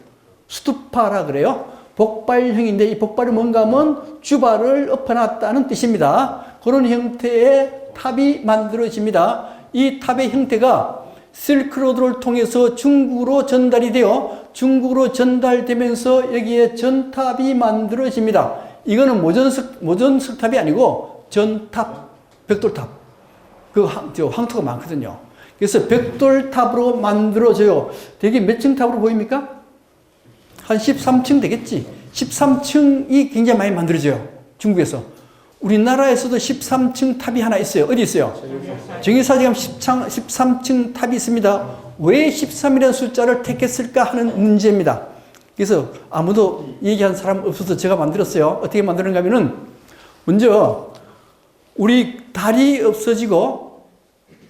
스투파라 그래요. 복발형인데 이 복발은 뭔가 하면 주발을 엎어놨다는 뜻입니다. 그런 형태의 탑이 만들어집니다. 이 탑의 형태가 실크로드를 통해서 중국으로 전달이 되어 중국으로 전달되면서 여기에 전탑이 만들어집니다. 이거는 모전석탑이 아니고 전탑, 벽돌탑. 황토가 많거든요. 그래서 벽돌탑으로 만들어져요. 되게 몇 층 탑으로 보입니까? 한 13층 되겠지. 13층이 굉장히 많이 만들어져요. 중국에서. 우리나라에서도 13층 탑이 하나 있어요. 어디 있어요? 정의사지감 13층 탑이 있습니다. 왜 13이라는 숫자를 택했을까 하는 문제입니다. 그래서 아무도 얘기한 사람 없어서 제가 만들었어요. 어떻게 만드는가 하면은 먼저 우리 달이 없어지고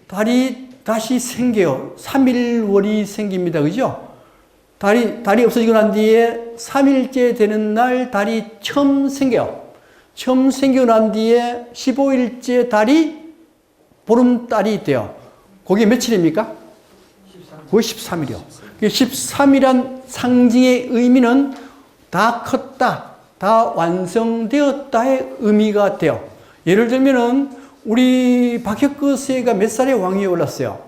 달이 다시 생겨요. 3일월이 생깁니다. 그죠? 달이 없어지고 난 뒤에 3일째 되는 날 달이 처음 생겨요. 처음 생기고 난 뒤에 15일째 달이 보름달이 돼요. 그게 며칠입니까? 그게 13일이요. 13이란 상징의 의미는 다 컸다, 다 완성되었다의 의미가 돼요. 예를 들면은 우리 박혁거 세가 몇 살에 왕위에 올랐어요?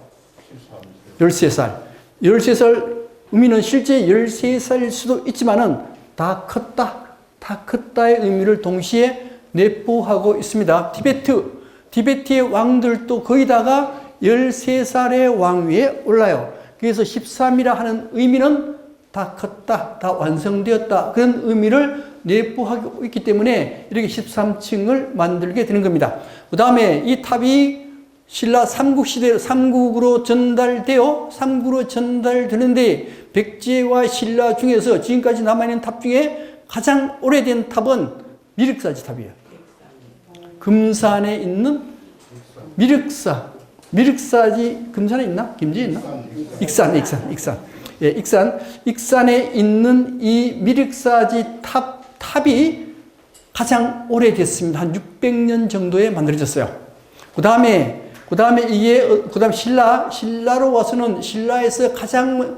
13살. 13살 의미는 실제 13살일 수도 있지만은 다 컸다의 의미를 동시에 내포하고 있습니다. 티베트의 왕들도 거의 다가 13살의 왕위에 올라요. 그래서 13이라 하는 의미는 다 컸다, 다 완성되었다. 그런 의미를 내포하고 있기 때문에 이렇게 13층을 만들게 되는 겁니다. 그 다음에 이 탑이 신라 삼국으로 전달되는데 백제와 신라 중에서 지금까지 남아있는 탑 중에 가장 오래된 탑은 미륵사지 탑이에요. 금산에 있는 미륵사. 미륵사지 금산에 있나? 김제에 있나? 익산. 예, 익산에 있는 이 미륵사지 탑이 가장 오래됐습니다. 한 600년 정도에 만들어졌어요. 그 다음에 신라로 와서는 신라에서 가장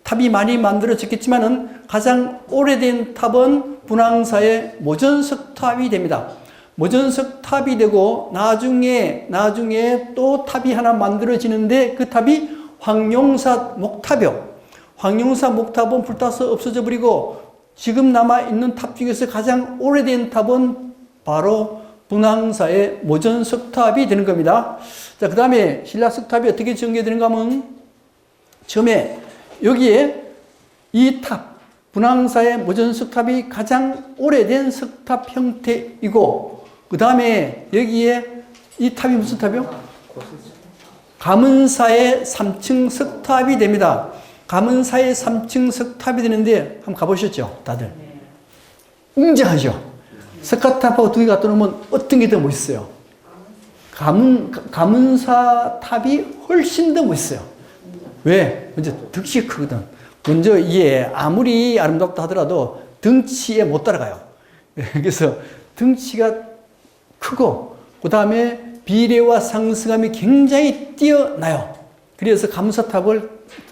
탑이 많이 만들어졌겠지만은 가장 오래된 탑은 분황사의 모전석 탑이 됩니다. 모전석 탑이 되고 나중에 또 탑이 하나 만들어지는데 그 탑이 황룡사 목탑이요. 황룡사 목탑은 불타서 없어져 버리고 지금 남아있는 탑 중에서 가장 오래된 탑은 바로 분황사의 모전석 탑이 되는 겁니다. 자, 그 다음에 신라석 탑이 어떻게 전개되는가 하면 처음에 여기에 이 탑, 분황사의 모전석 탑이 가장 오래된 석탑 형태이고 그 다음에 여기에 이 탑이 무슨 탑이요? 가문사의 3층 석탑이 됩니다. 가문사의 3층 석탑이 되는데 한번 가보셨죠? 다들? 웅장하죠? 석가탑하고 두 개 갖다 놓으면 어떤 게 더 멋있어요? 가문사 탑이 훨씬 더 멋있어요. 왜? 먼저 득실이 크거든. 먼저 이게 아무리 아름답다 하더라도 덩치에 못 따라가요. 그래서 덩치가 크고 그 다음에 비례와 상승함이 굉장히 뛰어나요. 그래서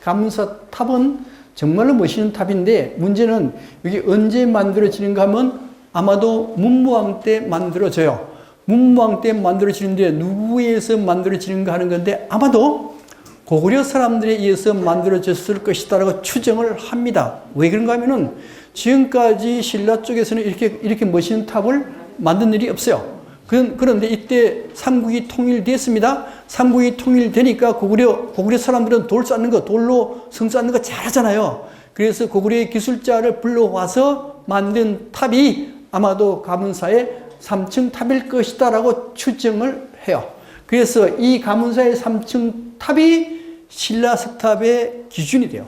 가문사탑은 정말로 멋있는 탑인데 문제는 이게 언제 만들어지는가 하면 아마도 문무왕 때 만들어져요. 문무왕 때 만들어지는데 누구에 의해서 만들어지는가 하는 건데 아마도 고구려 사람들에 의해서 만들어졌을 것이다라고 추정을 합니다. 왜 그런가 하면은 지금까지 신라 쪽에서는 이렇게 멋있는 탑을 만든 일이 없어요. 그런데 이때 삼국이 통일됐습니다. 삼국이 통일되니까 고구려 사람들은 돌로 성 쌓는 거 잘하잖아요. 그래서 고구려의 기술자를 불러와서 만든 탑이 아마도 가문사의 3층 탑일 것이다라고 추정을 해요. 그래서 이 가문사의 3층 탑이 신라 석탑의 기준이 돼요.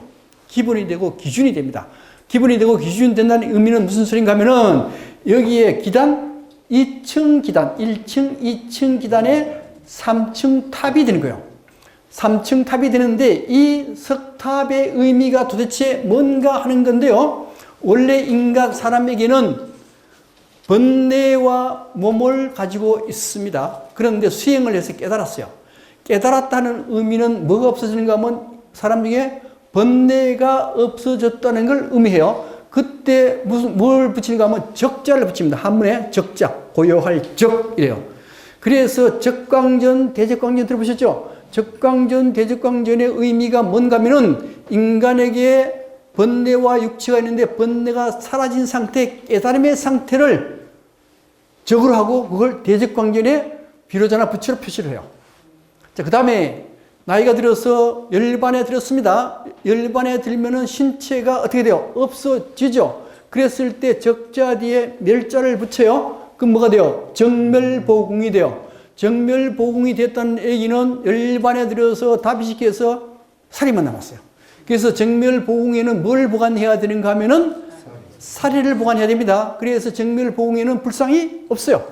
기본이 되고 기준이 됩니다. 기본이 되고 기준이 된다는 의미는 무슨 소린가 하면은 여기에 기단 2층 기단, 1층, 2층 기단에 3층 탑이 되는 거예요. 3층 탑이 되는데 이 석탑의 의미가 도대체 뭔가 하는 건데요. 원래 사람에게는 번뇌와 몸을 가지고 있습니다. 그런데 수행을 해서 깨달았어요. 깨달았다는 의미는 뭐가 없어지는가 하면 사람 중에 번뇌가 없어졌다는 걸 의미해요. 그때 뭘 붙이는가 하면 적자를 붙입니다. 한문에 적자, 고요할 적 이래요. 그래서 적광전, 대적광전 들어보셨죠? 적광전, 대적광전의 의미가 뭔가 하면은 인간에게 번뇌와 육체가 있는데 번뇌가 사라진 상태, 깨달음의 상태를 적으로 하고 그걸 대적광전에 비로자나 부처로 표시를 해요. 자, 그 다음에 나이가 들어서 열반에 들었습니다. 열반에 들면은 신체가 어떻게 돼요? 없어지죠. 그랬을 때 적자 뒤에 멸자를 붙여요. 그럼 뭐가 돼요? 정멸보궁이 돼요. 정멸보궁이 됐다는 얘기는 열반에 들어서 다비식해서 살이만 남았어요. 그래서 정멸보궁에는 뭘 보관해야 되는가 하면은 사리를 보관해야 됩니다. 그래서 정멸보궁에는 불상이 없어요.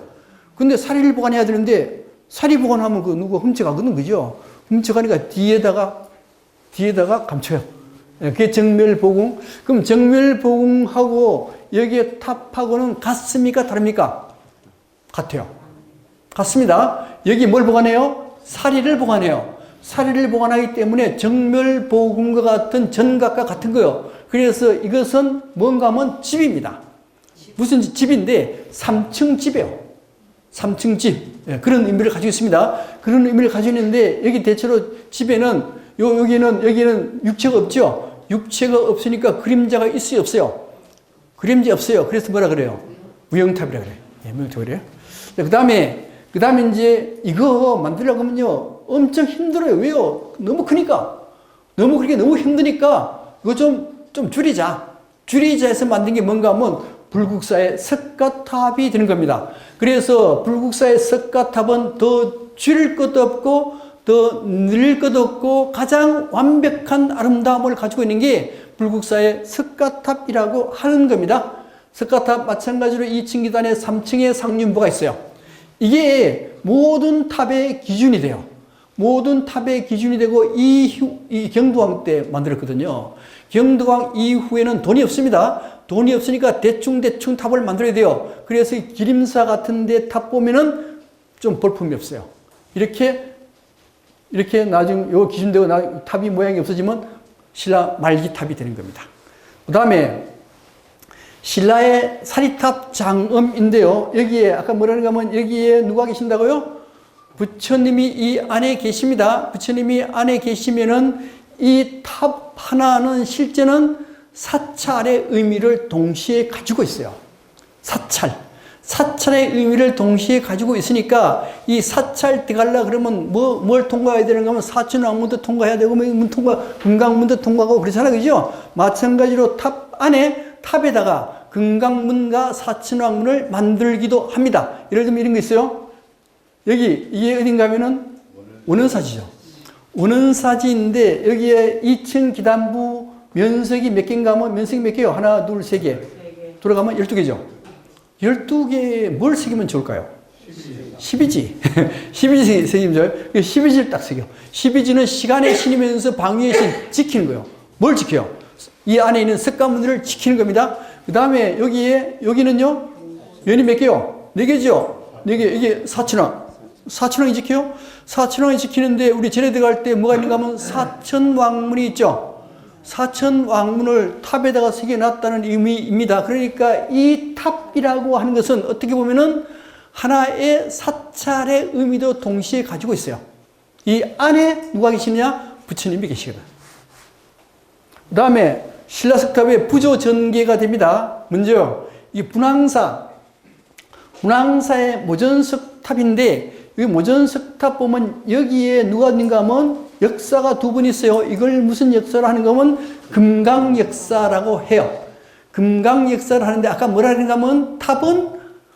근데 사리를 보관해야 되는데 사리 보관하면 그 누가 훔쳐가거든, 그죠? 훔쳐가니까 뒤에다가 감춰요. 그게 정멸보궁. 그럼 정멸보궁하고 여기에 탑하고는 같습니까? 다릅니까? 같아요. 같습니다. 여기 뭘 보관해요? 사리를 보관해요. 사리를 보관하기 때문에 정멸보궁과 같은 전각과 같은 거예요. 그래서 이것은 뭔가 하면 집입니다. 무슨 집인데 3층 집이에요. 3층 집. 예, 그런 의미를 가지고 있습니다. 그런 의미를 가지고 있는데 여기 대체로 집에는 여기는 육체가 없죠. 육체가 없으니까 그림자가 있어요, 없어요? 그림자 없어요. 그래서 뭐라 그래요? 무형탑이라 그래요. 예, 무형탑이래요. 그 다음에 이제 이거 만들려고 하면요 엄청 힘들어요. 왜요? 너무 크니까. 너무 힘드니까 이거 좀 줄이자 해서 만든 게 뭔가 하면 불국사의 석가탑이 되는 겁니다. 그래서 불국사의 석가탑은 더 줄일 것도 없고 더 늘릴 것도 없고 가장 완벽한 아름다움을 가지고 있는 게 불국사의 석가탑이라고 하는 겁니다. 석가탑 마찬가지로 2층 기단에 3층에 상륜부가 있어요. 이게 모든 탑의 기준이 돼요. 모든 탑의 기준이 되고 이 경두왕 때 만들었거든요. 경두왕 이후에는 돈이 없습니다. 돈이 없으니까 대충 탑을 만들어야 돼요. 그래서 기림사 같은 데 탑 보면은 좀 볼품이 없어요. 이렇게 나중 요 기준되고 탑이 모양이 없어지면 신라 말기 탑이 되는 겁니다. 그 다음에 신라의 사리탑 장엄인데요. 여기에 아까 뭐라는가 하면 여기에 누가 계신다고요? 부처님이 이 안에 계십니다. 부처님이 안에 계시면은 이 탑 하나는 실제는 사찰의 의미를 동시에 가지고 있어요. 사찰의 의미를 동시에 가지고 있으니까 이 사찰 들어가려 그러면 뭘 통과해야 되는가 하면 사천왕문도 통과해야 되고 금강문도 통과하고 그렇잖아요. 그죠? 마찬가지로 탑에다가 금강문과 사천왕문을 만들기도 합니다. 예를 들면 이런 거 있어요. 이게 어딘가 하면은 원원사지죠. 원원사지인데 여기에 2층 기단부 면적이 몇 개인가 하면 면적이 몇 개요? 하나, 둘, 세 개. 돌아가면 12개죠. 12개에 뭘 새기면 좋을까요? 12지. 12지 새기면 좋아요. 12지를 딱 새겨. 12지는 시간의 신이면서 방위의 신 지키는 거예요. 뭘 지켜요? 이 안에 있는 석가문들을 지키는 겁니다. 그 다음에 여기는요, 면이 몇 개요? 4개죠? 4개. 이게 사천왕이 지켜요? 사천왕이 지키는데 우리 전에 들어갈 때 뭐가 있는가 하면 사천왕문이 있죠? 사천왕문을 탑에다가 새겨놨다는 의미입니다. 그러니까 이 탑이라고 하는 것은 어떻게 보면은 하나의 사찰의 의미도 동시에 가지고 있어요. 이 안에 누가 계시느냐? 부처님이 계시거든. 그 다음에 신라석탑의 부조 전개가 됩니다. 먼저 이 분황사의 모전석탑인데 이 모전석탑 보면 여기에 누가 있는가 하면 역사가 2번 있어요. 이걸 무슨 역사를 하는가 하면 금강역사라고 해요. 금강역사를 하는데 아까 뭐라 하는가 하면 탑은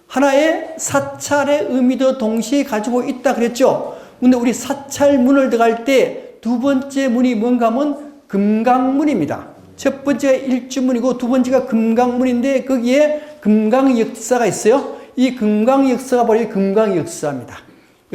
하나의 사찰의 의미도 동시에 가지고 있다 그랬죠. 근데 우리 사찰문을 들어갈 때 두 번째 문이 뭔가 하면 금강문입니다. 첫 번째가 일주문이고 두 번째가 금강문인데 거기에 금강역사가 있어요. 이 금강역사가 바로 금강역사입니다.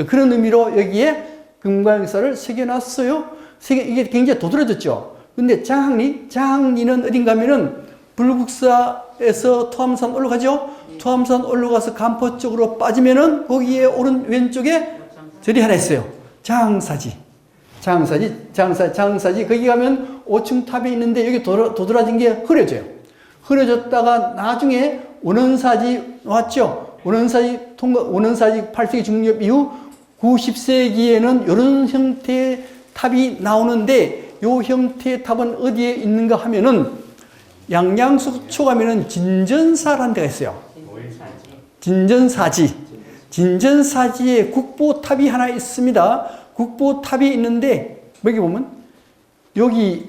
그런 의미로 여기에 금강역사를 새겨놨어요. 이게 굉장히 도드라졌죠. 근데 장항리는 어딘가 하면은 불국사에서 토암산 올라가죠. 토암산 올라가서 간포 쪽으로 빠지면은 거기에 왼쪽에 절이 하나 있어요. 장사지. 거기 가면 5층 탑이 있는데 여기 도드라진 게 흐려져요. 흐려졌다가 나중에 원원사지 왔죠. 원원사지 8세기 중엽 이후 90세기에는 이런 형태의 탑이 나오는데 이 형태의 탑은 어디에 있는가 하면은 양양수초 가면은 진전사라는 데가 있어요. 진전사지에 국보탑이 하나 있습니다. 국보탑이 있는데 여기 보면 여기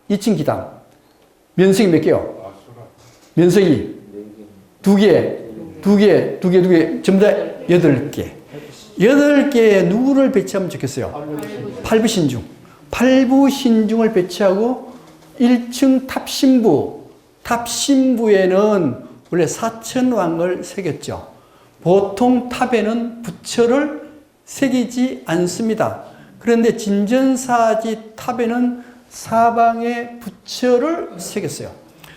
2층 기단 면적이 몇 개요? 면적이 2개 전부 다 8개. 8개의 누구를 배치하면 좋겠어요? 팔부신중을 배치하고 1층 탑신부에는 원래 사천왕을 새겼죠. 보통 탑에는 부처를 새기지 않습니다. 그런데 진전사지 탑에는 사방에 부처를 새겼어요.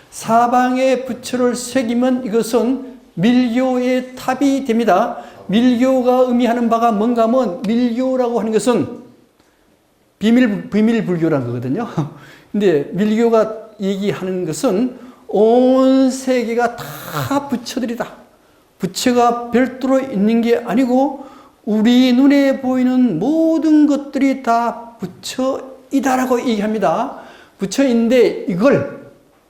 사방에 부처를 새기면 이것은 밀교의 탑이 됩니다. 밀교가 의미하는 바가 뭔가 하면 밀교라고 하는 것은 비밀 불교라는 거거든요. 근데 밀교가 얘기하는 것은 온 세계가 다 부처들이다. 부처가 별도로 있는 게 아니고 우리 눈에 보이는 모든 것들이 다 부처이다라고 얘기합니다. 부처인데 이걸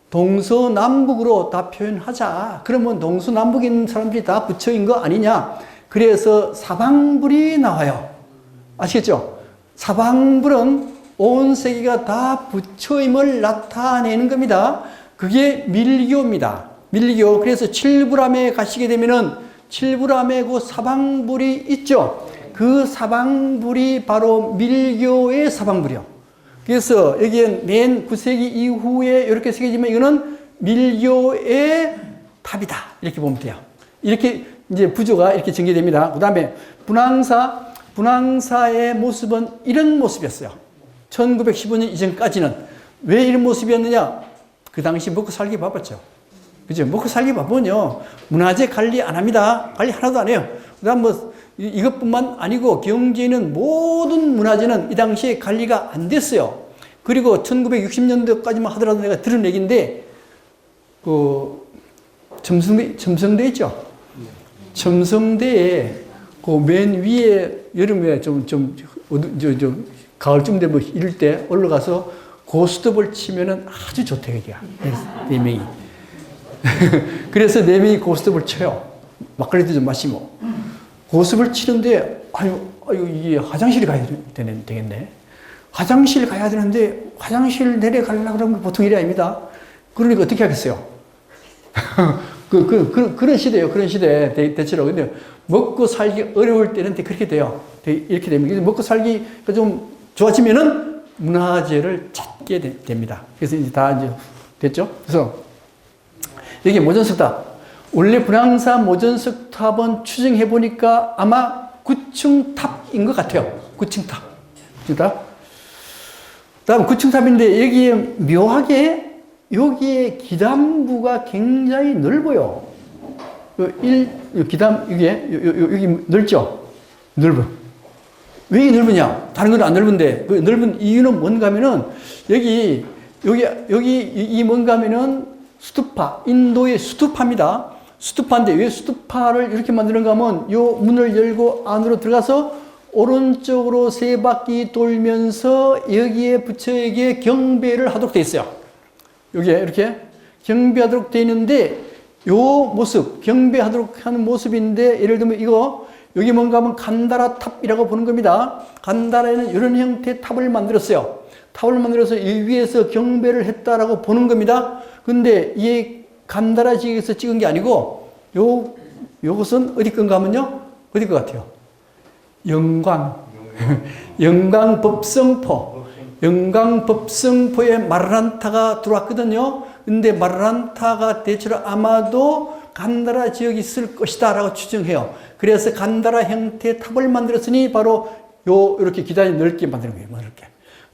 동서남북으로 다 표현하자. 그러면 동서남북에 있는 사람들이 다 부처인 거 아니냐. 그래서 사방불이 나와요. 아시겠죠? 사방불은 온 세계가 다 부처임을 나타내는 겁니다. 그게 밀교입니다. 밀교. 그래서 칠불암에 가시게 되면은 칠불암에 그 사방불이 있죠. 그 사방불이 바로 밀교의 사방불이요. 그래서 여기엔 맨 9세기 이후에 이렇게 새겨지면 이거는 밀교의 탑이다. 이렇게 보면 돼요. 이렇게 이제 부조가 이렇게 전개됩니다. 그 다음에 분황사 분황사의 모습은 이런 모습이었어요. 1915년 이전까지는. 왜 이런 모습이었느냐? 그 당시 먹고 살기 바빴죠. 그죠? 먹고 살기 바쁘면요, 문화재 관리 안 합니다. 관리 하나도 안 해요. 그 다음 이것뿐만 아니고 경주에는 모든 문화재는 이 당시에 관리가 안 됐어요. 그리고 1960년도까지만 하더라도 내가 들은 얘기인데, 첨성대 있죠? 첨성대에 그 맨 위에 여름에 가을쯤 되면 이럴 때 올라가서 고스톱을 치면은 아주 좋대, 여기가. 네 명이. 그래서 네 명이 고스톱을 쳐요. 막걸리도 좀 마시고. 고스톱을 치는데, 이게 화장실에 가야 되겠네. 화장실 가야 되는데, 화장실 내려가려고 그러면 보통 일이 아닙니다. 그러니까 어떻게 하겠어요? 그런 시대예요. 그런 시대 대체로. 근데 먹고 살기 어려울 때는 그렇게 돼요. 이렇게 됩니다. 먹고 살기가 좀 좋아지면은 문화재를 찾게 됩니다. 그래서 이제 다 이제 됐죠. 그래서 여기 모전석탑. 원래 분황사 모전석탑은 추정해 보니까 아마 9층 탑인 것 같아요. 9층 탑. 다음 9층 탑인데 여기에 묘하게 여기에 기담부가 굉장히 넓어요. 기담, 여기 넓죠? 넓어. 왜 넓으냐? 다른 건 안 넓은데, 그 넓은 이유는 뭔가 하면은, 여기 이 뭔가 하면은 수투파, 인도의 수투파입니다. 수투파인데 왜 수투파를 이렇게 만드는가 하면, 요 문을 열고 안으로 들어가서 오른쪽으로 세 바퀴 돌면서 여기에 부처에게 경배를 하도록 되어 있어요. 여기에 이렇게 경배하도록 되어 있는데, 요 모습, 경배하도록 하는 모습인데, 예를 들면 여기 뭔가 하면 간다라 탑이라고 보는 겁니다. 간다라에는 이런 형태의 탑을 만들었어요. 탑을 만들어서 이 위에서 경배를 했다라고 보는 겁니다. 근데 이 간다라 지역에서 찍은 게 아니고, 요것은 어디 건가 하면요? 어디 것 같아요? 영광. 영광법성포. 영광법성포에 마라란타가 들어왔거든요. 근데 마라란타가 대체로 아마도 간다라 지역이 있을 것이다 라고 추정해요. 그래서 간다라 형태의 탑을 만들었으니 바로 이렇게 기단이 넓게 만드는 거예요. 넓게.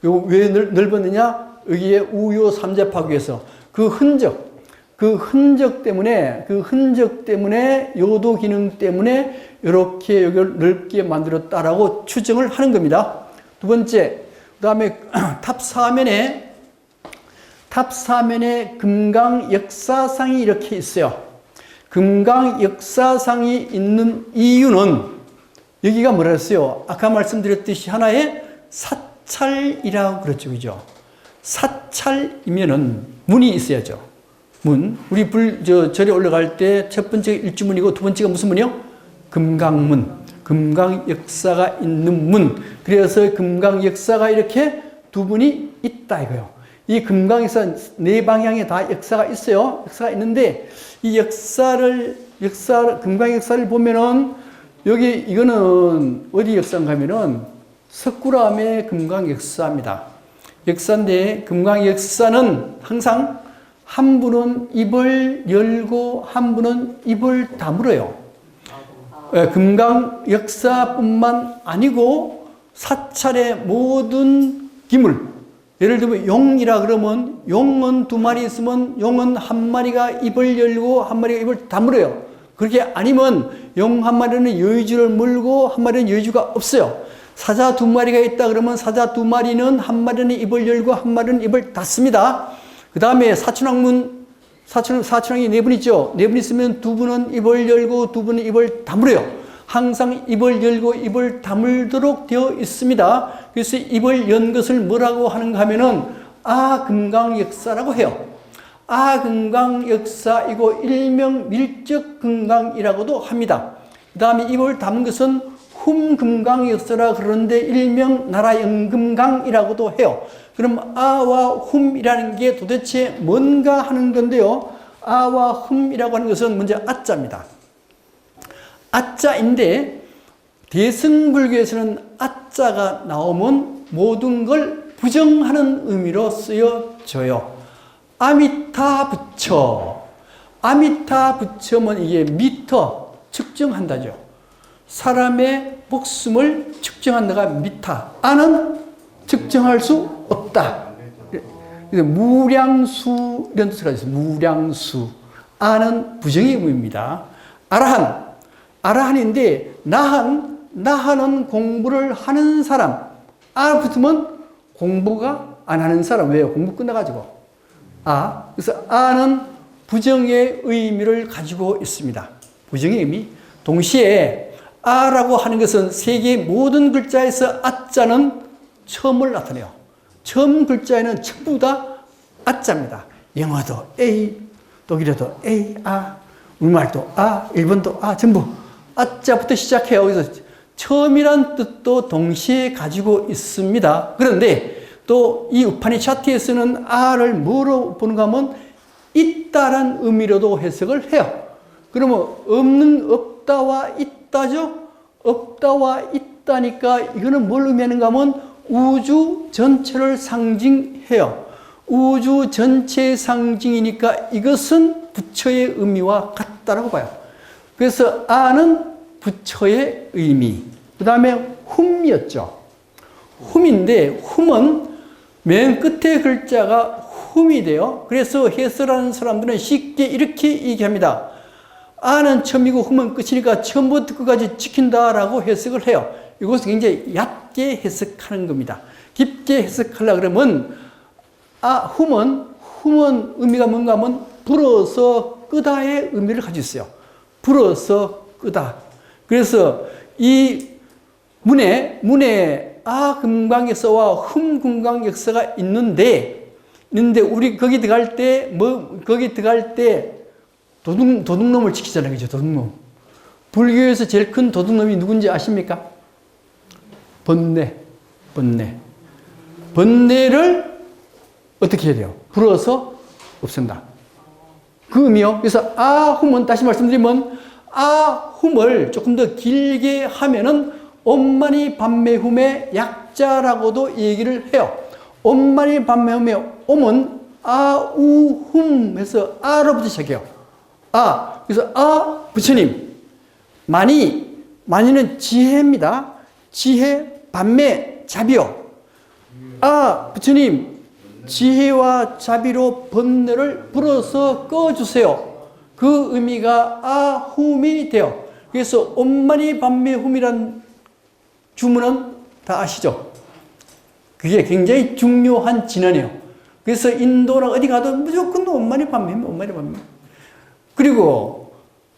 왜 넓었느냐? 여기에 우요 삼재파구에서 그 흔적 때문에 요도 기능 때문에 이렇게 여기를 넓게 만들었다라고 추정을 하는 겁니다. 두 번째, 그 다음에 탑 사면에 금강 역사상이 이렇게 있어요. 금강 역사상이 있는 이유는 여기가 뭐라 했어요? 아까 말씀드렸듯이 하나의 사찰이라고 그랬죠. 그죠? 사찰이면은 문이 있어야죠. 문. 우리 절에 올라갈 때 첫 번째 일주문이고 두 번째가 무슨 문이요? 금강문. 금강 역사가 있는 문. 그래서 금강 역사가 이렇게 두 분이 있다 이거요. 이 금강 역사 네 방향에 다 역사가 있어요. 역사가 있는데 이 금강 역사를 보면은 이거는 어디 역사인가 하면은 석굴암의 금강 역사입니다. 역사인데 금강 역사는 항상 한 분은 입을 열고 한 분은 입을 다물어요. 금강 역사뿐만 아니고 사찰의 모든 기물, 예를 들면 용이라 그러면 용은 두 마리 있으면 용은 한 마리가 입을 열고 한 마리가 입을 다물어요. 그렇게 아니면 용 한 마리는 여의주를 물고 한 마리는 여의주가 없어요. 사자 두 마리가 있다 그러면 사자 두 마리는 한 마리는 입을 열고 한 마리는 입을 닫습니다. 그 다음에 사천왕이 네 분 있죠. 네 분 있으면 두 분은 입을 열고 두 분은 입을 다물어요. 항상 입을 열고 입을 다물도록 되어 있습니다. 그래서 입을 연 것을 뭐라고 하는가 하면은 금강역사라고 해요. 금강역사이고 일명 밀적금강이라고도 합니다. 그 다음에 입을 담은 것은 훔금강역사라 그러는데 일명 나라연금강이라고도 해요. 그럼 아와 훔이라는 게 도대체 뭔가 하는 건데요. 아와 훔이라고 하는 것은 먼저 아자입니다. 아자인데 대승불교에서는 아자가 나오면 모든 걸 부정하는 의미로 쓰여져요. 아미타 부처. 아미타 부처면 이게 미터 측정한다죠. 사람의 목숨을 측정한다가 미타. 아는 측정할 수 없다. 그래서 무량수 이런 뜻을 가지고 있어요. 무량수. 아는 부정의 의미입니다. 아라한. 아라한인데 나한은 공부를 하는 사람. 아 붙으면 공부가 안 하는 사람. 왜요? 공부 끝나가지고. 그래서 아는 부정의 의미를 가지고 있습니다. 부정의 의미. 동시에 아라고 하는 것은 세계 모든 글자에서 아자는 처음을 나타내요. 처음 글자에는 전부 다 아자입니다. 영어도 A, 독일어도 A, 우리말도 일본도 전부 아자부터 시작해요. 그래서 처음이란 뜻도 동시에 가지고 있습니다. 그런데 또 이 우파니샤트에서는 아를 뭐로 보는가 하면 있다란 의미로도 해석을 해요. 그러면 없다와 있다죠? 없다와 있다니까 이거는 뭘 의미하는가 하면 우주 전체를 상징해요. 우주 전체의 상징이니까 이것은 부처의 의미와 같다라고 봐요. 그래서 아는 부처의 의미. 그 다음에 훔이었죠. 훔인데 훔은 맨 끝에 글자가 훔이 돼요. 그래서 해설하는 사람들은 쉽게 이렇게 얘기합니다. 아는 처음이고 훔은 끝이니까 처음부터 끝까지 지킨다라고 해석을 해요. 이것은 굉장히 얕게 해석하는 겁니다. 깊게 해석하려고 그러면 훔은 의미가 뭔가 하면 불어서 끄다의 의미를 가지고 있어요. 불어서 끄다. 그래서 이 문에 금강역사와 금강역사가 있는데 우리 거기 들어갈 때 도둑놈을 지키잖아요. 그죠? 도둑놈. 불교에서 제일 큰 도둑놈이 누군지 아십니까? 번뇌를 어떻게 해야 돼요? 불어서 없앤다. 그 의미요. 그래서 훔은 다시 말씀드리면 훔을 조금 더 길게 하면은 엄마니 반매훔의 약자라고도 얘기를 해요. 엄마니 반매훔의 엄은 우훔 해서 아로부터 시작해요. 그래서 부처님. 많이는 지혜입니다. 지혜, 반매, 자비요. 부처님, 지혜와 자비로 번뇌를 불어서 꺼주세요. 그 의미가 훔이 돼요. 그래서 엄마니 반매 훔이란 주문은 다 아시죠? 그게 굉장히 중요한 진언이에요. 그래서 인도나 어디 가도 무조건 엄마니 반매 훔, 엄마니 반매. 그리고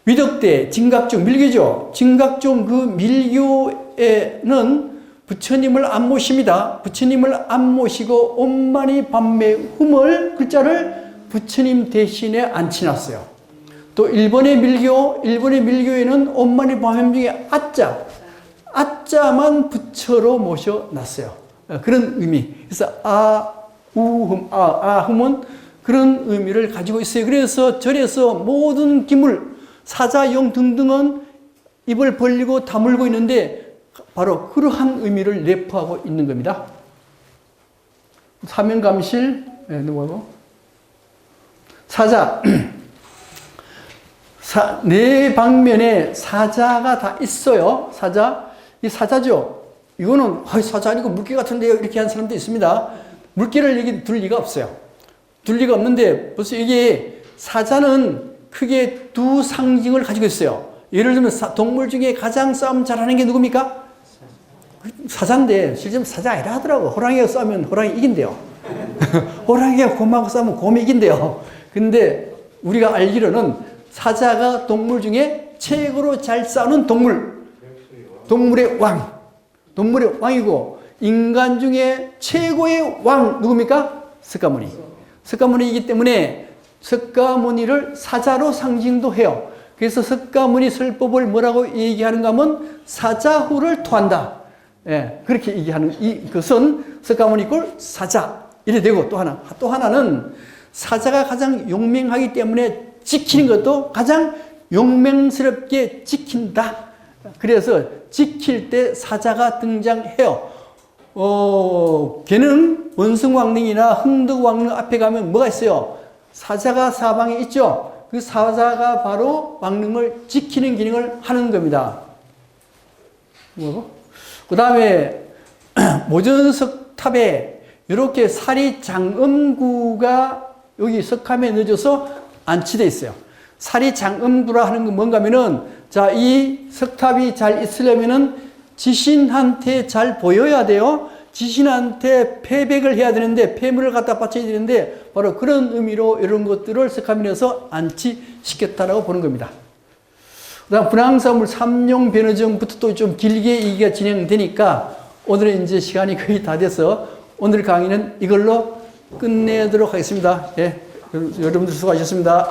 위덕대, 진각종, 밀교죠. 진각종 그 밀교에는 부처님을 안 모십니다. 부처님을 안 모시고 엄마니 반매 훔을 글자를 부처님 대신에 앉혀놨어요. 또 일본의 밀교에는 엄마니 반매 훔 중에 아자만 부처로 모셔놨어요. 그런 의미. 그래서 훔은 그런 의미를 가지고 있어요. 그래서 절에서 모든 기물, 사자, 용 등등은 입을 벌리고 다물고 있는데 바로 그러한 의미를 내포하고 있는 겁니다. 사명감실, 사자. 네 방면에 사자가 다 있어요. 이 사자죠. 이거는 사자 아니고 물개 같은데요. 이렇게 하는 사람도 있습니다. 물개를 둘 리가 없어요. 둘 리가 없는데 벌써 이게 사자는 크게 두 상징을 가지고 있어요. 예를 들면 동물 중에 가장 싸움 잘하는 게 누굽니까? 사자인데 실제 사자 아니라 하더라고. 호랑이가 싸우면 호랑이 이긴대요. 호랑이가 곰하고 싸우면 곰이 이긴대요. 근데 우리가 알기로는 사자가 동물 중에 최고로 잘 싸우는 동물의 왕이고 인간 중에 최고의 왕 누굽니까? 석가모니이기 때문에 석가모니를 사자로 상징도 해요. 그래서 석가모니 설법을 뭐라고 얘기하는가 하면 사자후를 토한다. 그렇게 얘기하는 이것은 석가모니 꼴 사자 이래 되고 또 하나는 사자가 가장 용맹하기 때문에 지키는 것도 가장 용맹스럽게 지킨다. 그래서 지킬 때 사자가 등장해요. 걔는 원승왕릉이나 흥덕왕릉 앞에 가면 뭐가 있어요? 사자가 사방에 있죠. 그 사자가 바로 왕릉을 지키는 기능을 하는 겁니다. 그 다음에 모전석 탑에 이렇게 사리 장엄구가 여기 석함에 넣어져서 안치되어 있어요. 사리 장엄구라 하는 건 뭔가 하면은, 자, 이 석탑이 잘 있으려면은 지신한테 잘 보여야 돼요. 지신한테 패백을 해야 되는데, 폐물을 갖다 바쳐야 되는데, 바로 그런 의미로 이런 것들을 석함에 넣어서 안치시켰다라고 보는 겁니다. 그 다음 분황사물 삼용 변호정부터 또 좀 길게 얘기가 진행되니까 오늘은 이제 시간이 거의 다 돼서 오늘 강의는 이걸로 끝내도록 하겠습니다. 예, 여러분들 수고하셨습니다.